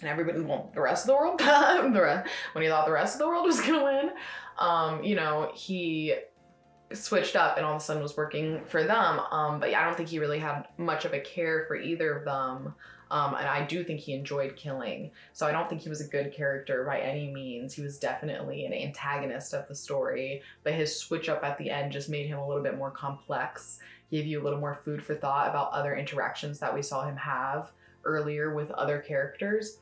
and everybody, well, the rest of the world, when he thought the rest of the world was gonna win, you know, he switched up and all of a sudden was working for them. But yeah, I don't think he really had much of a care for either of them. And I do think he enjoyed killing. So I don't think he was a good character by any means. He was definitely an antagonist of the story, but his switch up at the end just made him a little bit more complex, gave you a little more food for thought about other interactions that we saw him have earlier with other characters.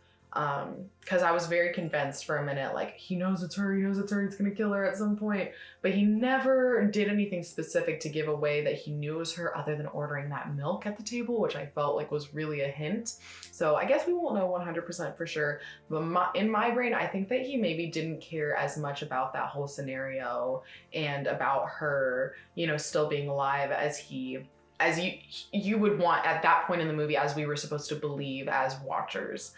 Because I was very convinced for a minute, like, he knows it's her, he's gonna kill her at some point, but he never did anything specific to give away that he knew it was her other than ordering that milk at the table, which I felt like was really a hint. So I guess we won't know 100% for sure, but in my brain, I think that he maybe didn't care as much about that whole scenario and about her, you know, still being alive as you would want at that point in the movie, as we were supposed to believe as watchers.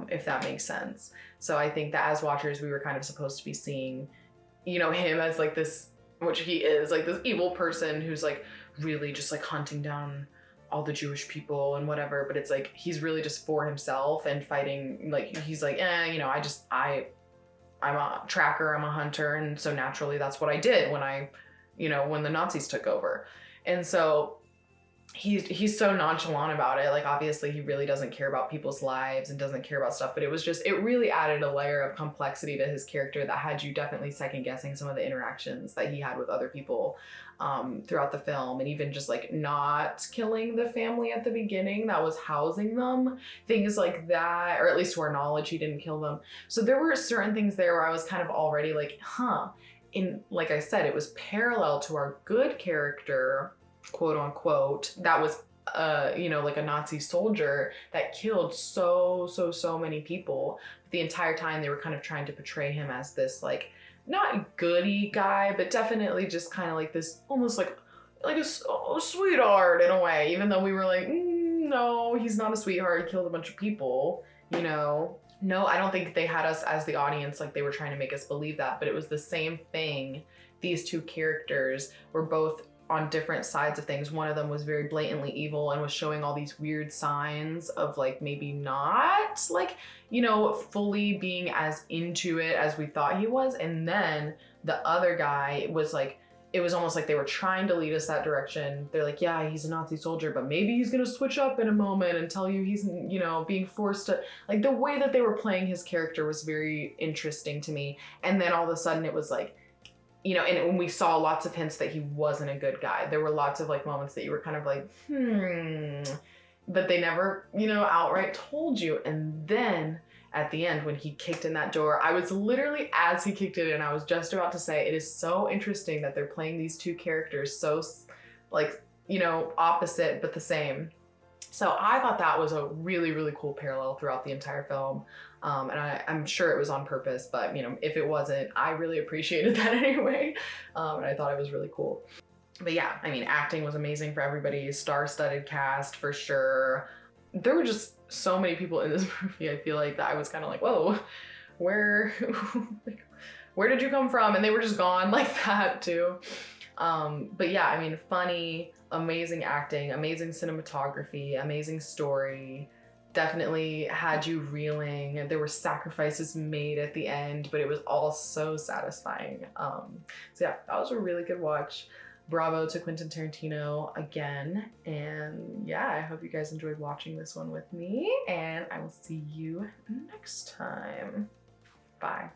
If that makes sense. So I think that as watchers, we were kind of supposed to be seeing, you know, him as like this, which he is, like this evil person who's like really just like hunting down all the Jewish people and whatever, but it's like he's really just for himself and fighting, like he's like, you know, I'm a tracker, I'm a hunter, and so naturally that's what I did when the Nazis took over. And so he's so nonchalant about it. Like, obviously he really doesn't care about people's lives and doesn't care about stuff, but it really added a layer of complexity to his character that had you definitely second guessing some of the interactions that he had with other people throughout the film, and even just like not killing the family at the beginning that was housing them, things like that, or at least to our knowledge he didn't kill them. So there were certain things there where I was kind of already like, like I said, it was parallel to our good character, quote unquote, that was you know, like a Nazi soldier that killed so many people. The entire time they were kind of trying to portray him as this like not goody guy, but definitely just kind of like this almost like a sweetheart in a way, even though we were like, no, he's not a sweetheart, he killed a bunch of people, you know. No, I don't think they had us as the audience like they were trying to make us believe that, but it was the same thing. These two characters were both on different sides of things. One of them was very blatantly evil and was showing all these weird signs of like maybe not like, you know, fully being as into it as we thought he was. And then the other guy was like, it was almost like they were trying to lead us that direction. They're like, yeah, he's a Nazi soldier, but maybe he's gonna switch up in a moment and tell you he's, you know, being forced to, like the way that they were playing his character was very interesting to me. And then all of a sudden it was like, you know, and when we saw lots of hints that he wasn't a good guy. There were lots of like moments that you were kind of like, but they never, you know, outright told you. And then at the end, when he kicked in that door, I was literally, as he kicked it in, I was just about to say, it is so interesting that they're playing these two characters so like, you know, opposite, but the same. So I thought that was a really, really cool parallel throughout the entire film. And I'm sure it was on purpose, but you know, if it wasn't, I really appreciated that anyway. And I thought it was really cool. But yeah, I mean, acting was amazing for everybody. Star-studded cast for sure. There were just so many people in this movie, I feel like, that I was kind of like, whoa, where did you come from? And they were just gone like that too. But yeah, I mean, funny, amazing acting, amazing cinematography, amazing story. Definitely had you reeling. There were sacrifices made at the end, but it was all so satisfying. So yeah, that was a really good watch. Bravo to Quentin Tarantino again. And yeah, I hope you guys enjoyed watching this one with me, and I will see you next time. Bye.